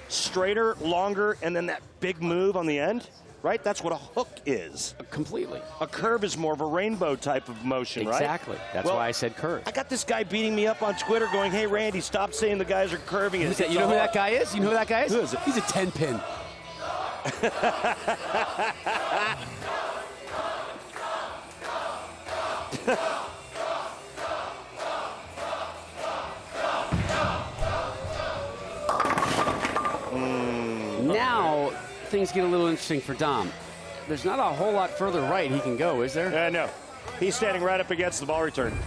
straighter, longer, and then that big move on the end? Right? That's what a hook is. Completely. A curve is more of a rainbow type of motion, right? Exactly. That's why I said curve. I got this guy beating me up on Twitter going, hey, Randy, stop saying the guys are curving it. You know who that guy is? You know who that guy is? Who is it? He's a 10-pin. Now things get a little interesting for Dom. There's not a whole lot further right he can go, is there? No. He's standing right up against the ball return.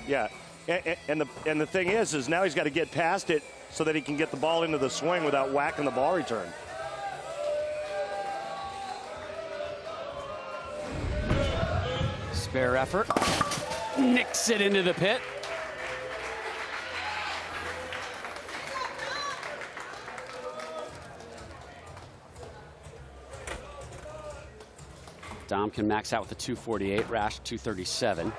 Yeah. And the thing is now he's got to get past it so that he can get the ball into the swing without whacking the ball return. Spare effort. Nicks it into the pit. Dom can max out with a 248, Rash 237.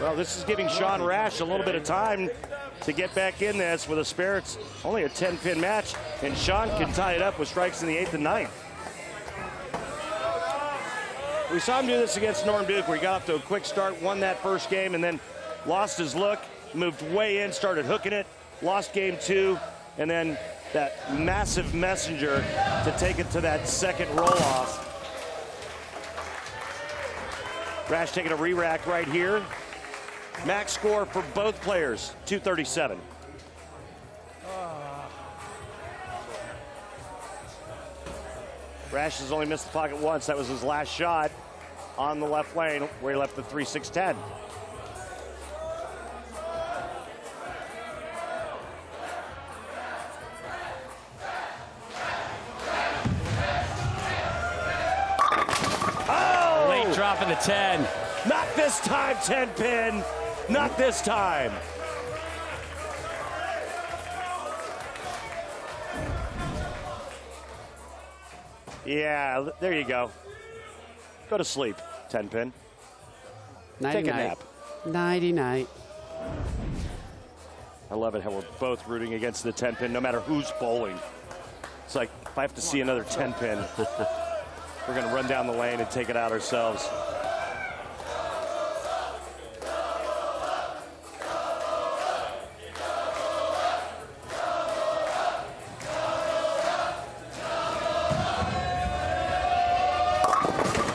Well, this is giving Sean Rash a little bit of time to get back in this with a spare. It's only a 10-pin match, and Sean can tie it up with strikes in the 8th and 9th. We saw him do this against Norm Duke, where he got off to a quick start, won that first game, and then lost his look, moved way in, started hooking it, lost game 2, and then that massive messenger to take it to that second roll-off. Rash taking a re-rack right here. Max score for both players, 237. Rash has only missed the pocket once. That was his last shot on the left lane where he left the 3-6-10. Oh! Late drop in the 10. Not this time, 10-pin. Not this time. Yeah, there you go. Go to sleep, 10-pin. Take a nap. Nighty-night. I love it how we're both rooting against the 10-pin, no matter who's bowling. It's like, if I have to see another 10-pin, we're going to run down the lane and take it out ourselves.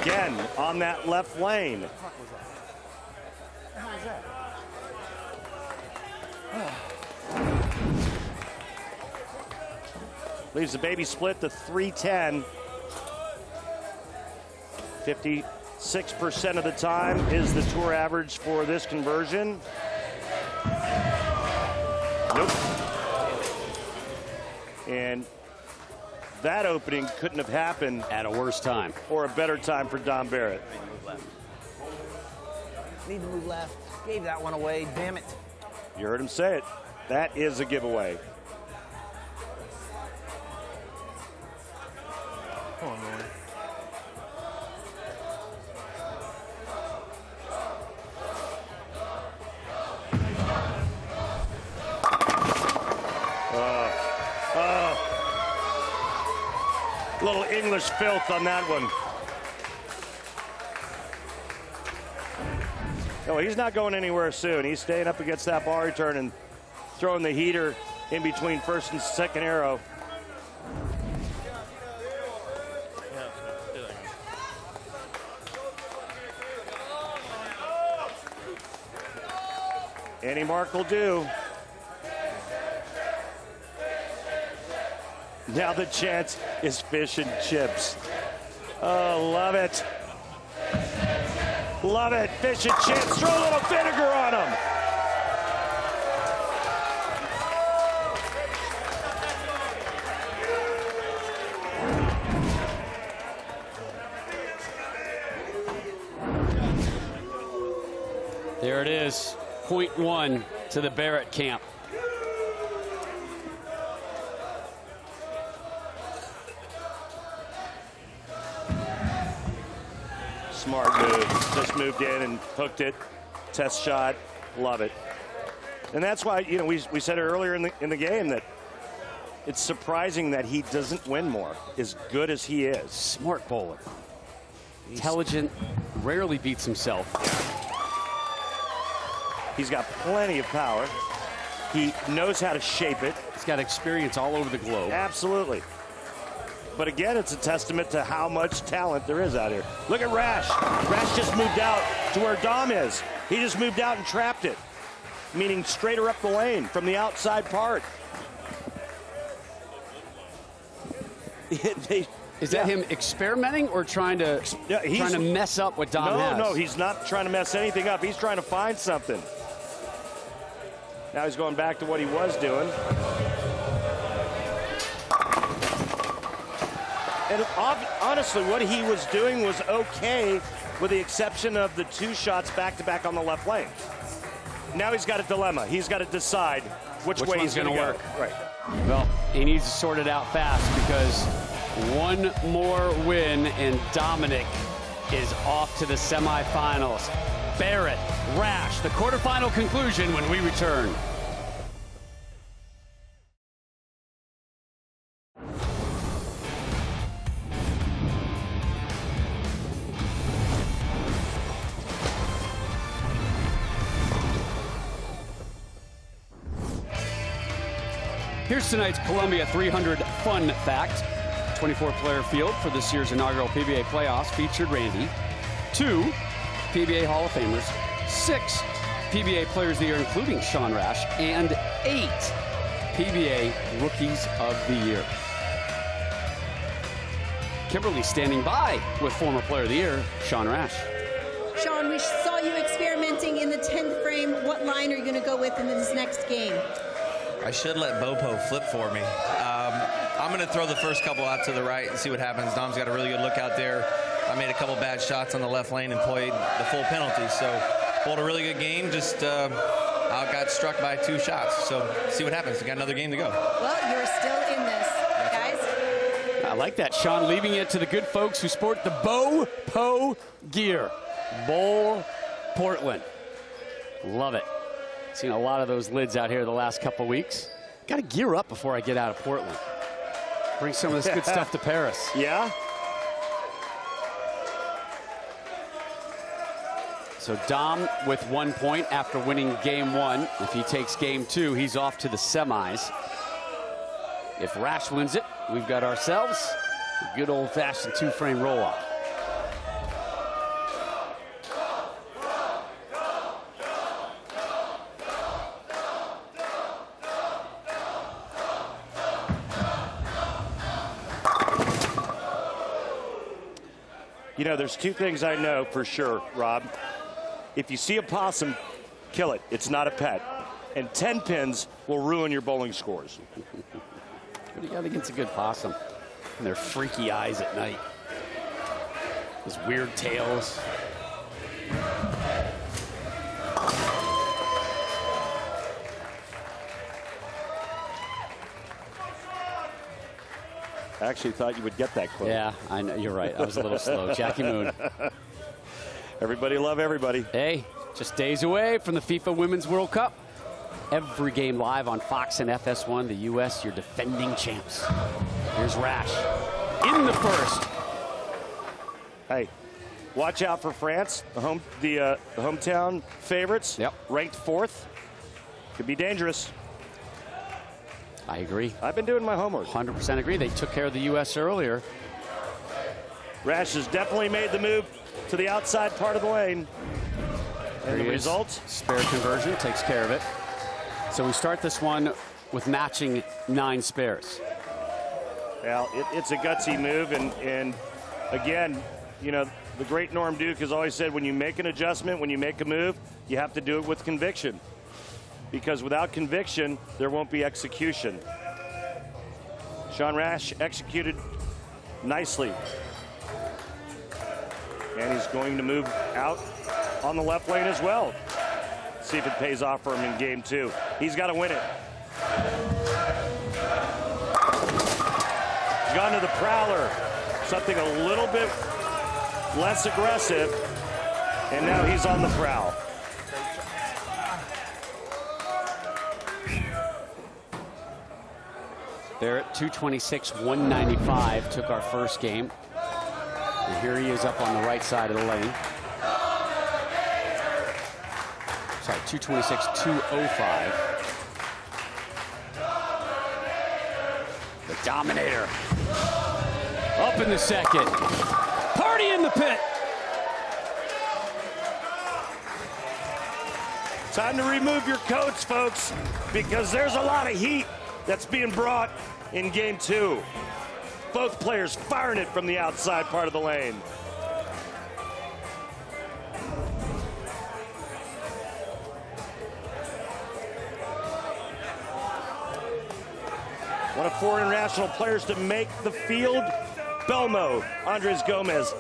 Again, on that left lane. Leaves the baby split to 310. 56% of the time is the tour average for this conversion. Nope. And that opening couldn't have happened at a worse time or a better time for Dom Barrett. Need to move left. Gave that one away. Damn it. You heard him say it. That is a giveaway. Come on, Roy. Little English filth on that one. No, he's not going anywhere soon. He's staying up against that ball return and throwing the heater in between first and second arrow. Any mark will do. Now the chance is fish and chips. Oh, love it. Love it. Fish and chips. Throw a little vinegar on them. There it is. 0.1 to the Barrett camp. Smart move. Just moved in and hooked it. Test shot. Love it. And that's why, you know, we said it earlier in the game that it's surprising that he doesn't win more, as good as he is. Smart bowler. Intelligent, rarely beats himself. He's got plenty of power. He knows how to shape it. He's got experience all over the globe. Absolutely. But again, it's a testament to how much talent there is out here. Look at Rash. Rash just moved out to where Dom is. He just moved out and trapped it, meaning straighter up the lane from the outside part. Is that him experimenting or trying to mess up what Dom has? No, he's not trying to mess anything up. He's trying to find something. Now he's going back to what he was doing. And honestly, what he was doing was okay, with the exception of the 2 shots back-to-back on the left lane. Now he's got a dilemma. He's got to decide which way he's going to work. Right. Well, he needs to sort it out fast, because one more win and Dominic is off to the semifinals. Barrett, Rash, the quarterfinal conclusion when we return. Here's tonight's Columbia 300 fun fact. 24-player field for this year's inaugural PBA playoffs featured Randy, 2 PBA Hall of Famers, 6 PBA Players of the Year, including Sean Rash, and 8 PBA Rookies of the Year. Kimberly standing by with former Player of the Year, Sean Rash. Sean, we saw you experimenting in the 10th frame. What line are you going to go with in this next game? I should let Bopo flip for me. I'm going to throw the first couple out to the right and see what happens. Dom's got a really good look out there. I made a couple bad shots on the left lane and played the full penalty. So, bowled a really good game. Just I got struck by 2 shots. So, see what happens. We got another game to go. Well, you're still in this, guys. I like that, Sean, leaving it to the good folks who sport the Bo-Po gear. Bowl Portland. Love it. Seen a lot of those lids out here the last couple weeks. Got to gear up before I get out of Portland. Bring some of this good stuff to Paris. Yeah? So Dom with 1 point after winning game 1. If he takes game 2, he's off to the semis. If Rash wins it, we've got ourselves a good old-fashioned 2-frame roll-off. You know, there's 2 things I know for sure, Rob. If you see a possum, kill it. It's not a pet. And 10 pins will ruin your bowling scores. What do you got against a good possum? And their freaky eyes at night. Those weird tails. I actually thought you would get that quote. Yeah, I know. You're right. I was a little slow. Jackie Moon. Everybody love everybody. Hey, just days away from the FIFA Women's World Cup. Every game live on Fox and FS1, the U.S., your defending champs. Here's Rash in the first. Hey, watch out for France, the hometown favorites. Yep. Ranked 4th. Could be dangerous. I agree. I've been doing my homework. 100% agree. They took care of the U.S. earlier. Rash has definitely made the move to the outside part of the lane. And the result? Spare conversion takes care of it. So we start this one with matching 9 spares. Well, it's a gutsy move. And again, you know, the great Norm Duke has always said when you make an adjustment, when you make a move, you have to do it with conviction. Because without conviction, there won't be execution. Sean Rash executed nicely. And he's going to move out on the left lane as well. See if it pays off for him in game 2. He's got to win it. He's gone to the prowler. Something a little bit less aggressive. And now he's on the prowl. Barrett, 226-195, took our first game. And here he is up on the right side of the lane. Sorry, 226-205. The Dominator. Up in the second. Party in the pit. Time to remove your coats, folks, because there's a lot of heat that's being brought in game 2. Both players firing it from the outside part of the lane. One of 4 international players to make the field, Belmo, Andres Gomez,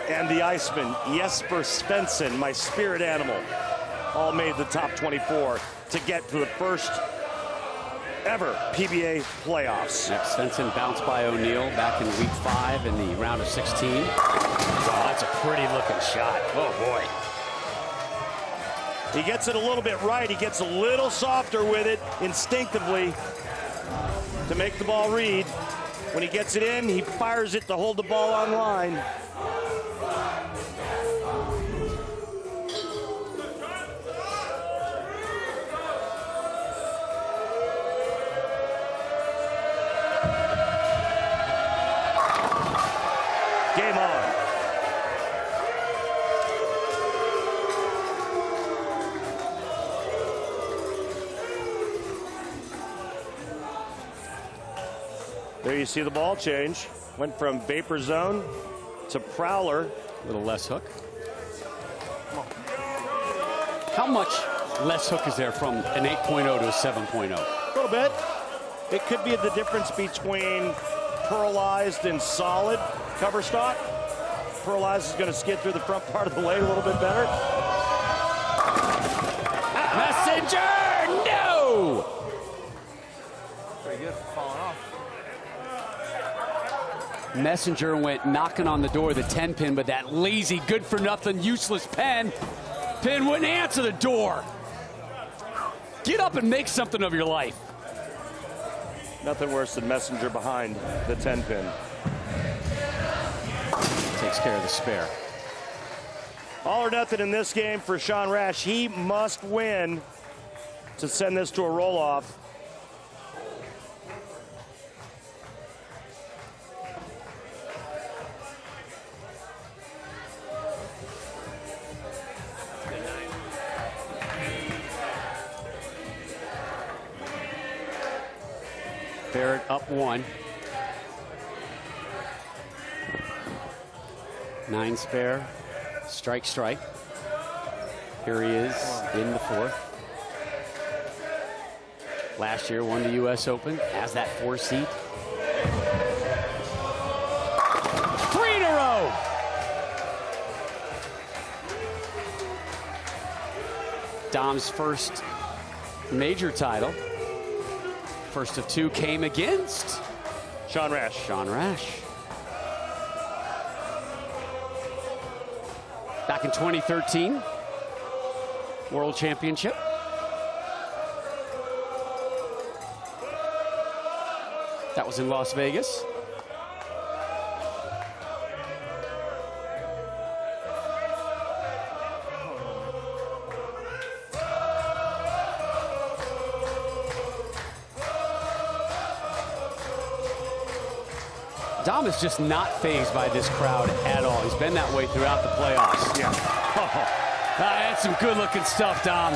and the Iceman, Jesper Svensson, my spirit animal, all made the top 24 to get to the first ever PBA playoffs. Next, Svensson bounced by O'Neal back in week 5 in the round of 16. Wow, that's a pretty looking shot. Oh boy. He gets it a little bit right. He gets a little softer with it instinctively to make the ball read. When he gets it in, he fires it to hold the ball on line. Game on. There you see the ball change. Went from vapor zone to prowler. A little less hook. How much less hook is there from an 8.0 to a 7.0? A little bit. It could be the difference between pearlized and solid cover stock. Pearlized is going to skid through the front part of the lane a little bit better. Messenger, no! Pretty good for falling off. Messenger went knocking on the door of the 10-pin, but that lazy, good-for-nothing, useless pin wouldn't answer the door. Get up and make something of your life. Nothing worse than Messenger behind the 10-pin. Takes care of the spare. All or nothing in this game for Sean Rash. He must win to send this to a roll-off. Barrett up 1. 9 spare. Strike, strike. Here he is in the 4th. Last year won the U.S. Open. Has that 4 seat. 3 in a row. Dom's first major title. First of 2 came against Sean Rash. Sean Rash. Back in 2013, World Championship. That was in Las Vegas. Dom is just not fazed by this crowd at all. He's been that way throughout the playoffs. Yeah. That's some good-looking stuff, Dom.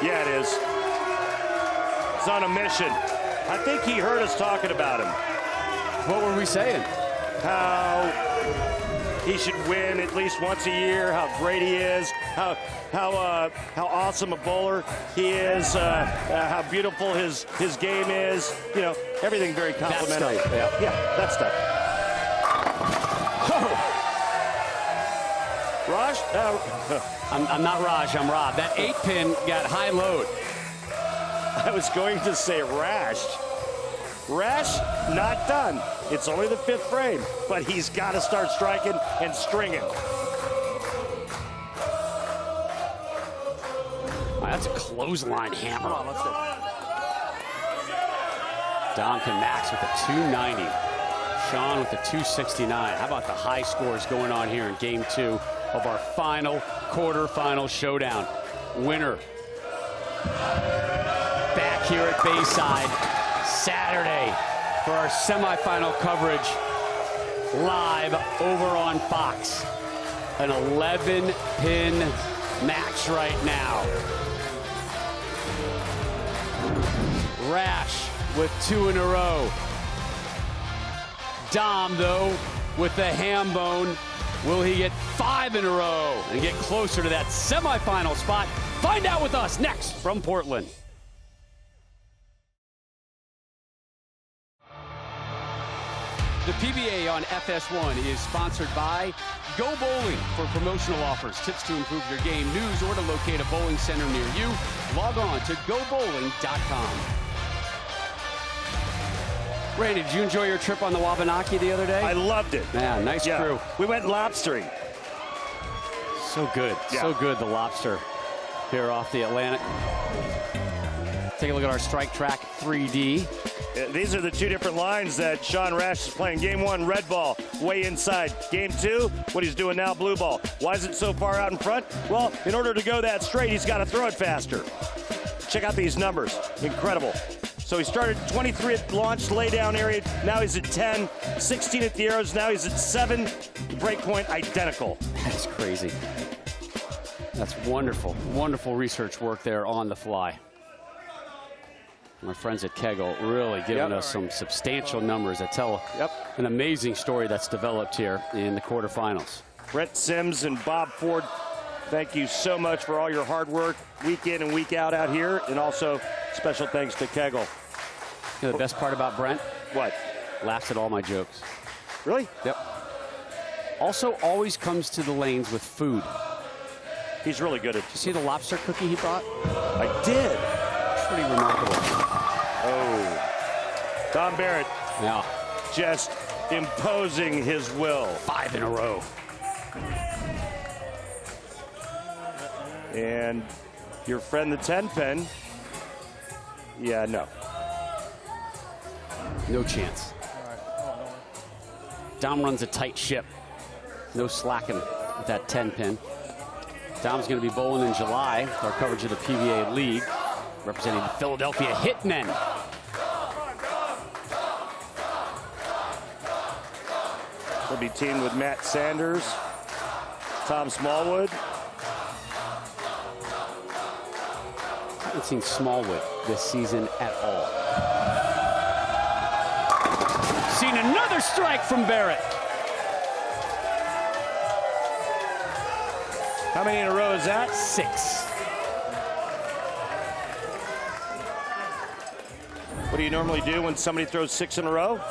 Yeah, it is. It's on a mission. I think he heard us talking about him. What were we saying? How he should win at least once a year, how great he is, how awesome a bowler he is, how beautiful his game is. You know, everything very complimentary. That stuff, yeah, that stuff. Oh. Raj? I'm not Raj, I'm Rob. That 8-pin got high load. I was going to say Rash. Rash, not done. It's only the 5th frame, but he's got to start striking and stringing. Wow, that's a clothesline hammer. Come on, let's go. Dom can max with a 290. Sean with a 269. How about the high scores going on here in game 2 of our final quarterfinal showdown? Winner back here at Bayside Saturday for our semifinal coverage live over on Fox. An 11-pin match right now. Rash with 2 in a row. Dom, though, with the ham bone. Will he get 5 in a row and get closer to that semifinal spot? Find out with us next from Portland. The PBA on FS1 is sponsored by Go Bowling. For promotional offers, tips to improve your game, news, or to locate a bowling center near you, log on to gobowling.com. Randy, did you enjoy your trip on the Wabanaki the other day? I loved it. Man, nice crew. We went lobstering. So good. So good, the lobster here off the Atlantic. Take a look at our Strike Track 3D. These are the 2 different lines that Sean Rash is playing. Game 1, red ball, way inside. Game 2, what he's doing now, blue ball. Why is it so far out in front? Well, in order to go that straight, he's got to throw it faster. Check out these numbers. Incredible. So he started 23 at launch, lay down area. Now he's at 10, 16 at the arrows. Now he's at 7. Break point identical. That's crazy. That's wonderful, wonderful research work there on the fly. My friends at Kegel really giving us some substantial numbers that tell an amazing story that's developed here in the quarterfinals. Brett Sims and Bob Ford, thank you so much for all your hard work week in and week out here. And also special thanks to Kegel. You know the best part about Brent? What? Laughs at all my jokes. Really? Yep. Also always comes to the lanes with food. He's really good at it. Did you see the lobster cookie he brought? I did. Pretty remarkable. Oh. Dom Barrett. Yeah. Just imposing his will. 5 in a row. And your friend, the 10-pin. Yeah, no. No chance. Dom runs a tight ship. No slacking with that 10-pin. Dom's going to be bowling in July with our coverage of the PBA League, representing the Philadelphia Hitmen. He'll be teamed with Matt Sanders, Tom Smallwood. I haven't seen Smallwood this season at all. Seen another strike from Barrett. How many in a row is that? 6. What do you normally do when somebody throws 6 in a row?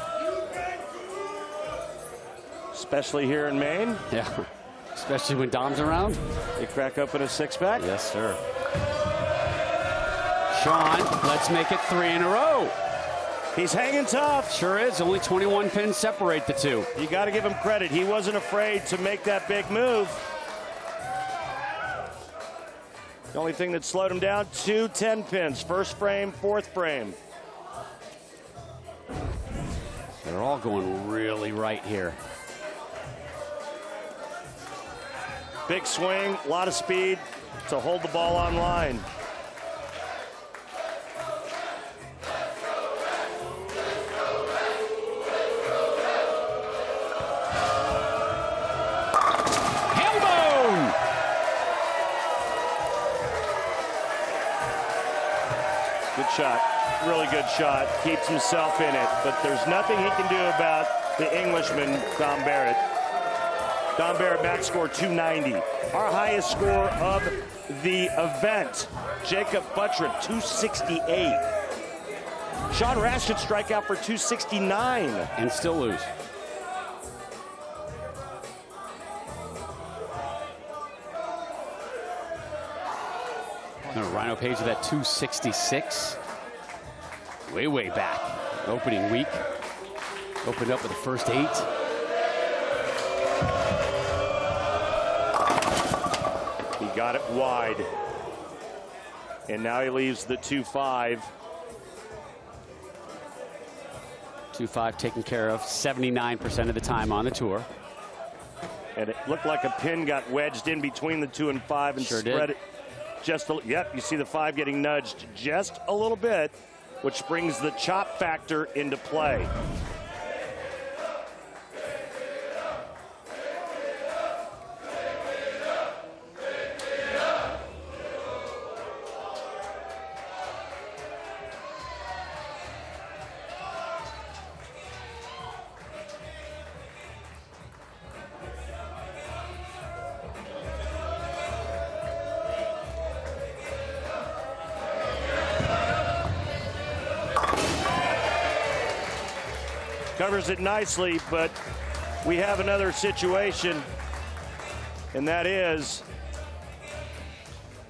Especially here in Maine. Yeah, especially when Dom's around. You crack open a 6-pack? Yes, sir. Sean, let's make it 3 in a row. He's hanging tough. Sure is. Only 21 pins separate the two. You got to give him credit. He wasn't afraid to make that big move. The only thing that slowed him down, 2 10-pins. First frame, fourth frame. They're all going really right here. Big swing, a lot of speed to hold the ball on line. Good shot, really good shot. Keeps himself in it, but there's nothing he can do about the Englishman, Dom Barrett. Dom Barrett max score 290. Our highest score of the event. Jacob Buttrick 268. Sean Rash should strike out for 269. And still lose. Rhino Page with that 266. Way back. Opening week. Opened up with the first 8. He got it wide. And now he leaves the 2-5. 2-5 taken care of 79% of the time on the tour. And it looked like a pin got wedged in between the 2 and 5 and Sure spread did. it just a, yep, you see the 5 getting nudged just a little bit, which brings the chop factor into play. Covers it nicely, but we have another situation, and that is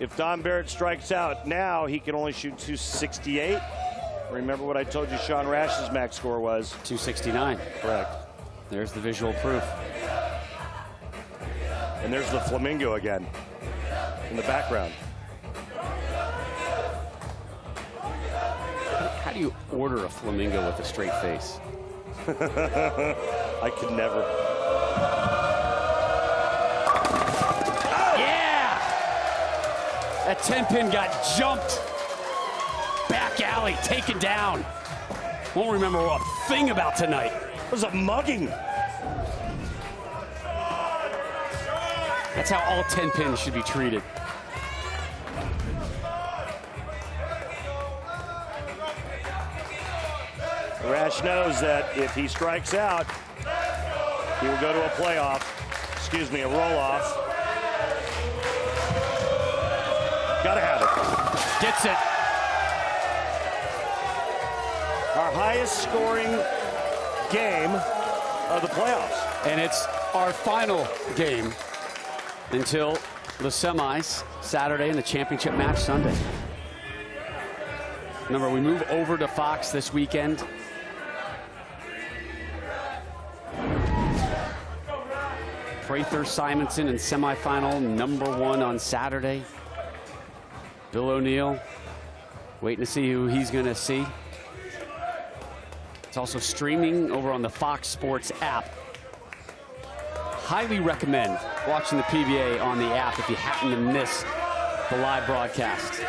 if Don Barrett strikes out now, he can only shoot 268. Remember what I told you Sean Rash's max score was? 269. Correct. There's the visual proof. And there's the flamingo again in the background. How do you order a flamingo with a straight face? I could never. Yeah! That 10-pin got jumped. Back alley, taken down. Won't remember a thing about tonight. It was a mugging. That's how all 10 pins should be treated. Rash knows that if he strikes out, he will go to a playoff, a roll-off. Gotta have it. Gets it. Our highest scoring game of the playoffs. And it's our final game until the semis Saturday and the championship match Sunday. Remember, we move over to Fox this weekend. Prather Simonson in semifinal #1 on Saturday. Bill O'Neill waiting to see who he's going to see. It's also streaming over on the Fox Sports app. Highly recommend watching the PBA on the app if you happen to miss the live broadcast.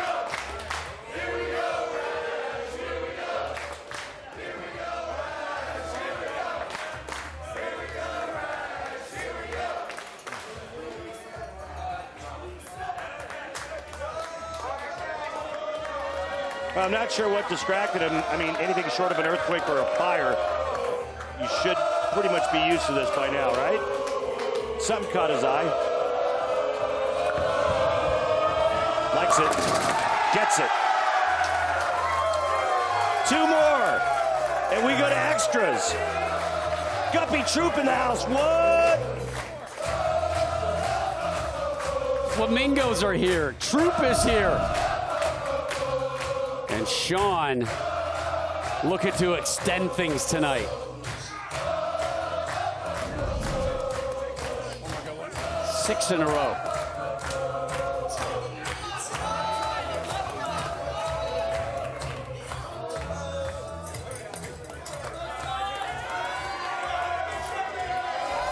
I'm not sure what distracted him. I mean, anything short of an earthquake or a fire, you should pretty much be used to this by now, right? Something caught his eye. Likes it. Gets it. 2 more. And we go to extras. Guppy Troop in the house. What? Flamingos are here. Troop is here. And Sean looking to extend things tonight. Six in a row.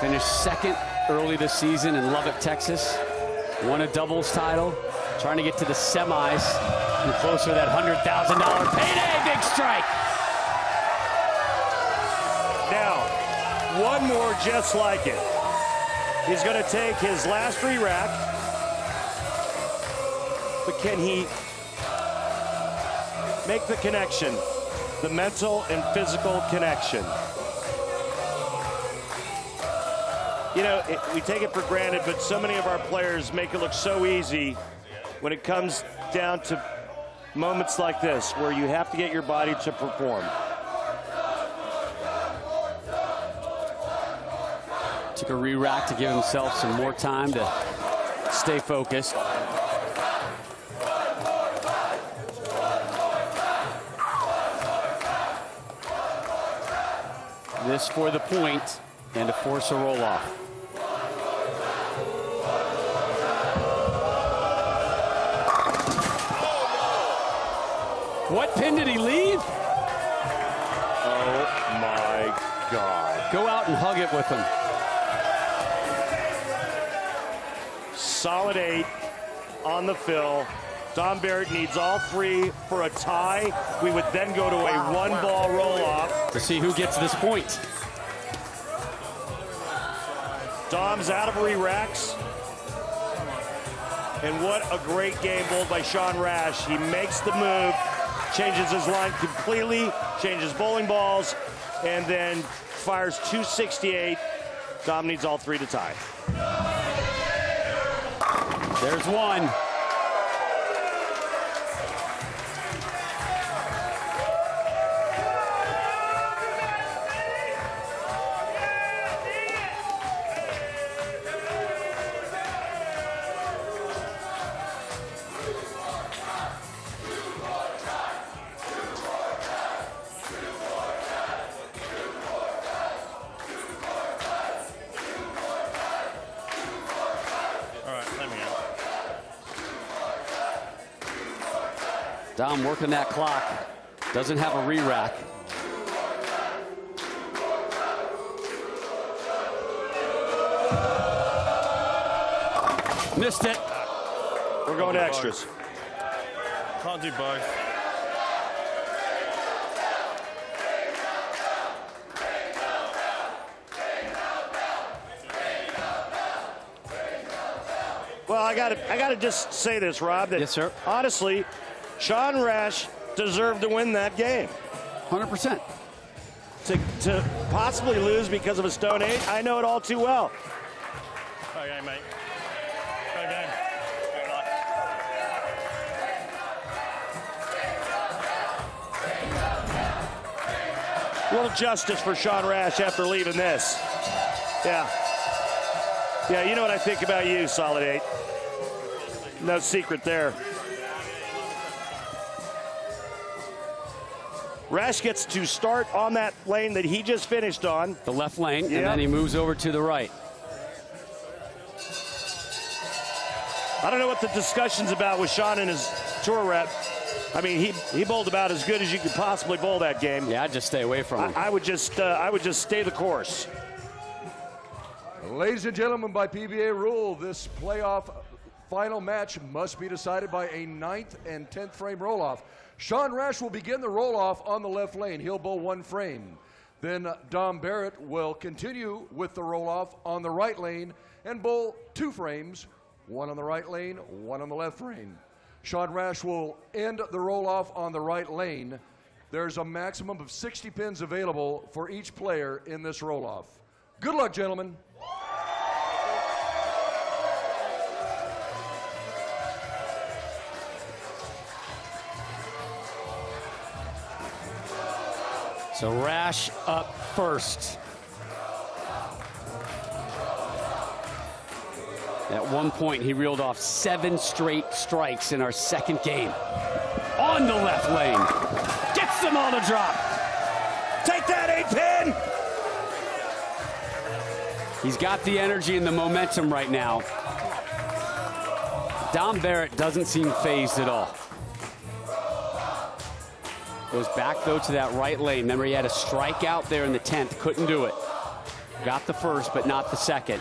Finished second early this season in Lubbock, Texas. Won a doubles title. Trying to get to the semis. And closer to that $100,000 payday. Big strike. Now, one more just like it. He's going to take his last re-rack. But can he make the connection? The mental and physical connection. You know, we take it for granted, but so many of our players make it look so easy when it comes down to moments like this where you have to get your body to perform. Took a re-rack to give himself some more time to stay focused. This for the point and to force a roll-off. What pin did he leave? Oh my Go out and hug it with him. Solid 8 on the fill. Dom Barrett needs all 3 for a tie. We would then go to a 1-ball roll-off. To see who gets this point. Dom's out of re-racks. And what a great game bowled by Sean Rash. He makes the move, changes his line completely, changes bowling balls, and then fires 268. Dom needs all 3 to tie. There's one. Dom working that clock. Doesn't have a re-rack. Missed it. We're going to extras. Can't do both. Well, I gotta just say this, Rob. That yes, sir. Honestly, Sean Rash deserved to win that game. 100%. To possibly lose because of a stone 8, I know it all too well. Go game, mate. Go game. Very nice. A little justice for Sean Rash after leaving this. Yeah. Yeah, you know what I think about you, solid 8. No secret there. Rash gets to start on that lane that he just finished on. The left lane, and then he moves over to the right. I don't know what the discussion's about with Sean and his tour rep. I mean, he bowled about as good as you could possibly bowl that game. Yeah, I'd just stay away from him. I would just stay the course. Ladies and gentlemen, by PBA rule, this playoff final match must be decided by a 9th and 10th frame roll-off. Sean Rash will begin the roll-off on the left lane. He'll bowl 1 frame. Then Dom Barrett will continue with the roll-off on the right lane and bowl 2 frames, 1 on the right lane, 1 on the left lane. Sean Rash will end the roll-off on the right lane. There's a maximum of 60 pins available for each player in this roll-off. Good luck, gentlemen. So Rash up first. At one point, he reeled off 7 straight strikes in our second game. On the left lane. Gets them all to drop. Take that 8-pin! He's got the energy and the momentum right now. Dom Barrett doesn't seem phased at all. Goes back, though, to that right lane. Remember, he had a strikeout there in the 10th. Couldn't do it. Got the first, but not the second.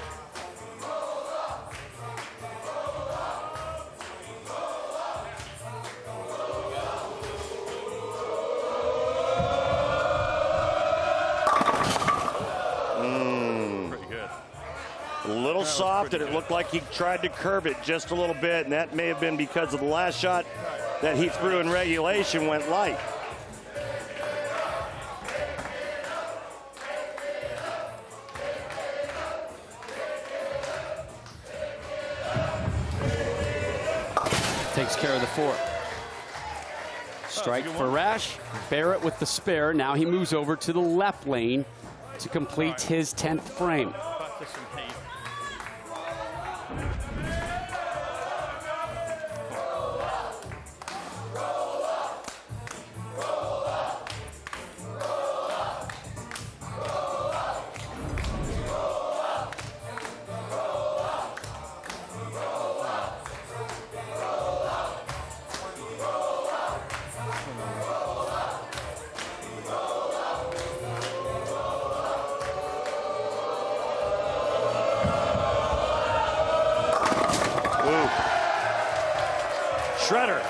Pretty good. A little soft, and it looked like he tried to curve it just a little bit, and that may have been because of the last shot that he threw in regulation went light. Takes care of the 4. Strike for Rash. Barrett with the spare. Now he moves over to the left lane to complete his 10th frame. Back to some heat. Shredder.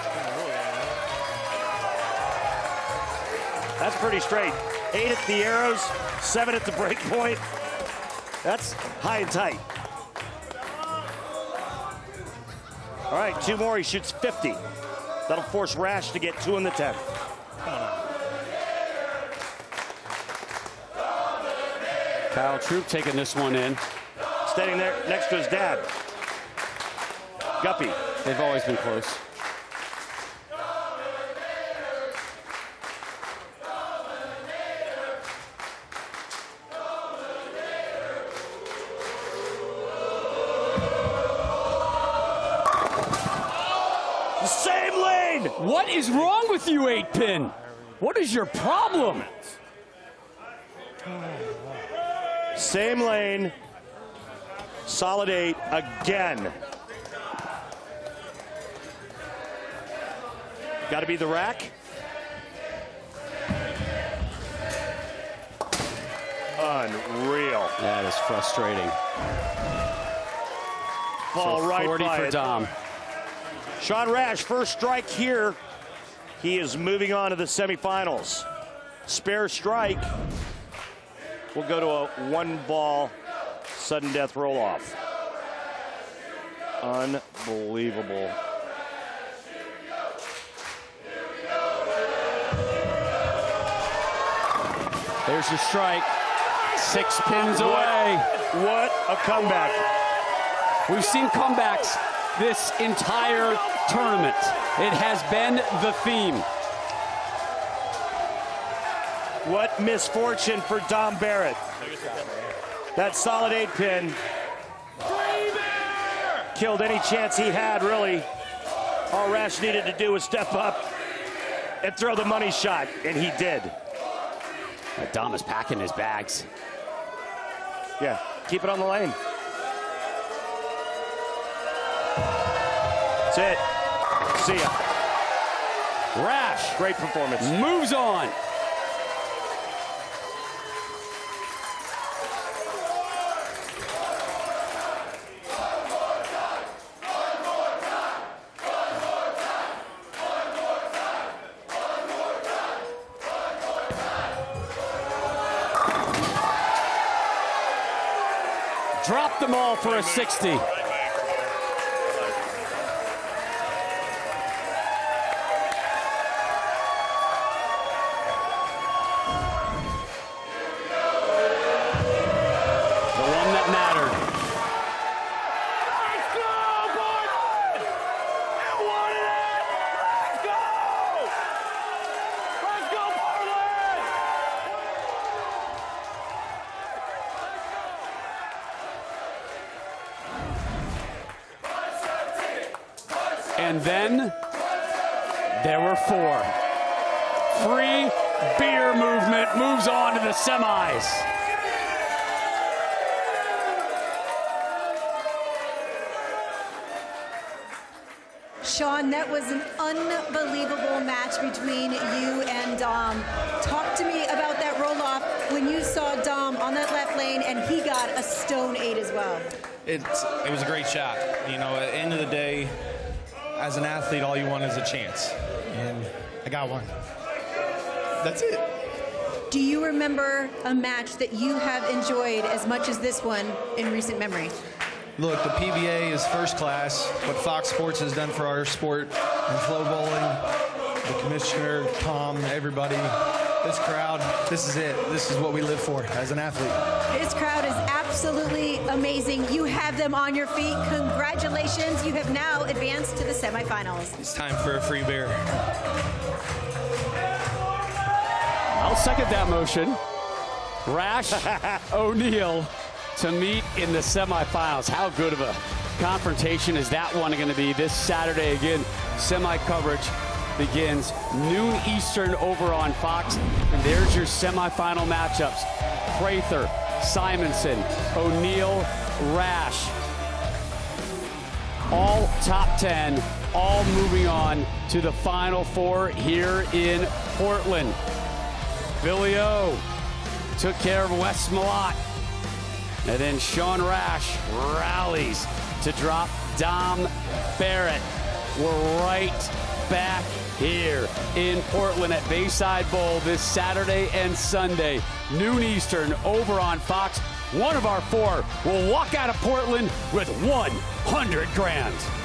That's pretty straight. 8 at the arrows, 7 at the break point. That's high and tight. All right, 2 more, he shoots 50. That'll force Rash to get 2 in the 10th. Kyle Troop taking this one in. Standing there next to his dad. Guppy. They've always been close. The same lane! What is wrong with you, 8-pin? What is your problem? Same lane. Solid 8 again. Got to be the rack. Unreal. That is frustrating. Ball so right 40 by for it. Dom. Sean Rash, first strike here. He is moving on to the semifinals. Spare strike will go to a 1-ball sudden death roll-off. Unbelievable. There's your strike. 6 pins away. What a comeback. We've seen comebacks this entire tournament. It has been the theme. What misfortune for Dom Barrett. That solid 8-pin killed any chance he had, really. All Rash needed to do was step up and throw the money shot, and he did. Dom is packing his bags. Yeah, keep it on the lane. That's it. See ya. Rash. Great performance. Moves on. Drop them all for a 60. And then there were 4. Free beer movement moves on to the semis. Sean, that was an unbelievable match between you and Dom. Talk to me about that roll-off when you saw Dom on that left lane and he got a stone 8 as well. It was a great shot. You know, at the end of the day, as an athlete, all you want is a chance. And I got one. That's it. Do you remember a match that you have enjoyed as much as this one in recent memory? Look, the PBA is first class. What Fox Sports has done for our sport and flow bowling, the commissioner, Tom, everybody, this crowd, this is it. This is what we live for as an athlete. This crowd is absolutely amazing. You have them on your feet. Congratulations. You have now advanced to the semifinals. It's time for a free beer. I'll second that motion. Rash, O'Neal to meet in the semifinals. How good of a confrontation is that one going to be this Saturday? Again, semi-coverage begins noon Eastern over on Fox. And there's your semifinal matchups. Prather, Simonson, O'Neal, Rash. All top 10, all moving on to the Final Four here in Portland. Billy O took care of Wes Malott. And then Sean Rash rallies to drop Dom Barrett. we're right back here in Portland at Bayside Bowl this Saturday and Sunday, noon Eastern, over on Fox. One of our four will walk out of Portland with 100 grand.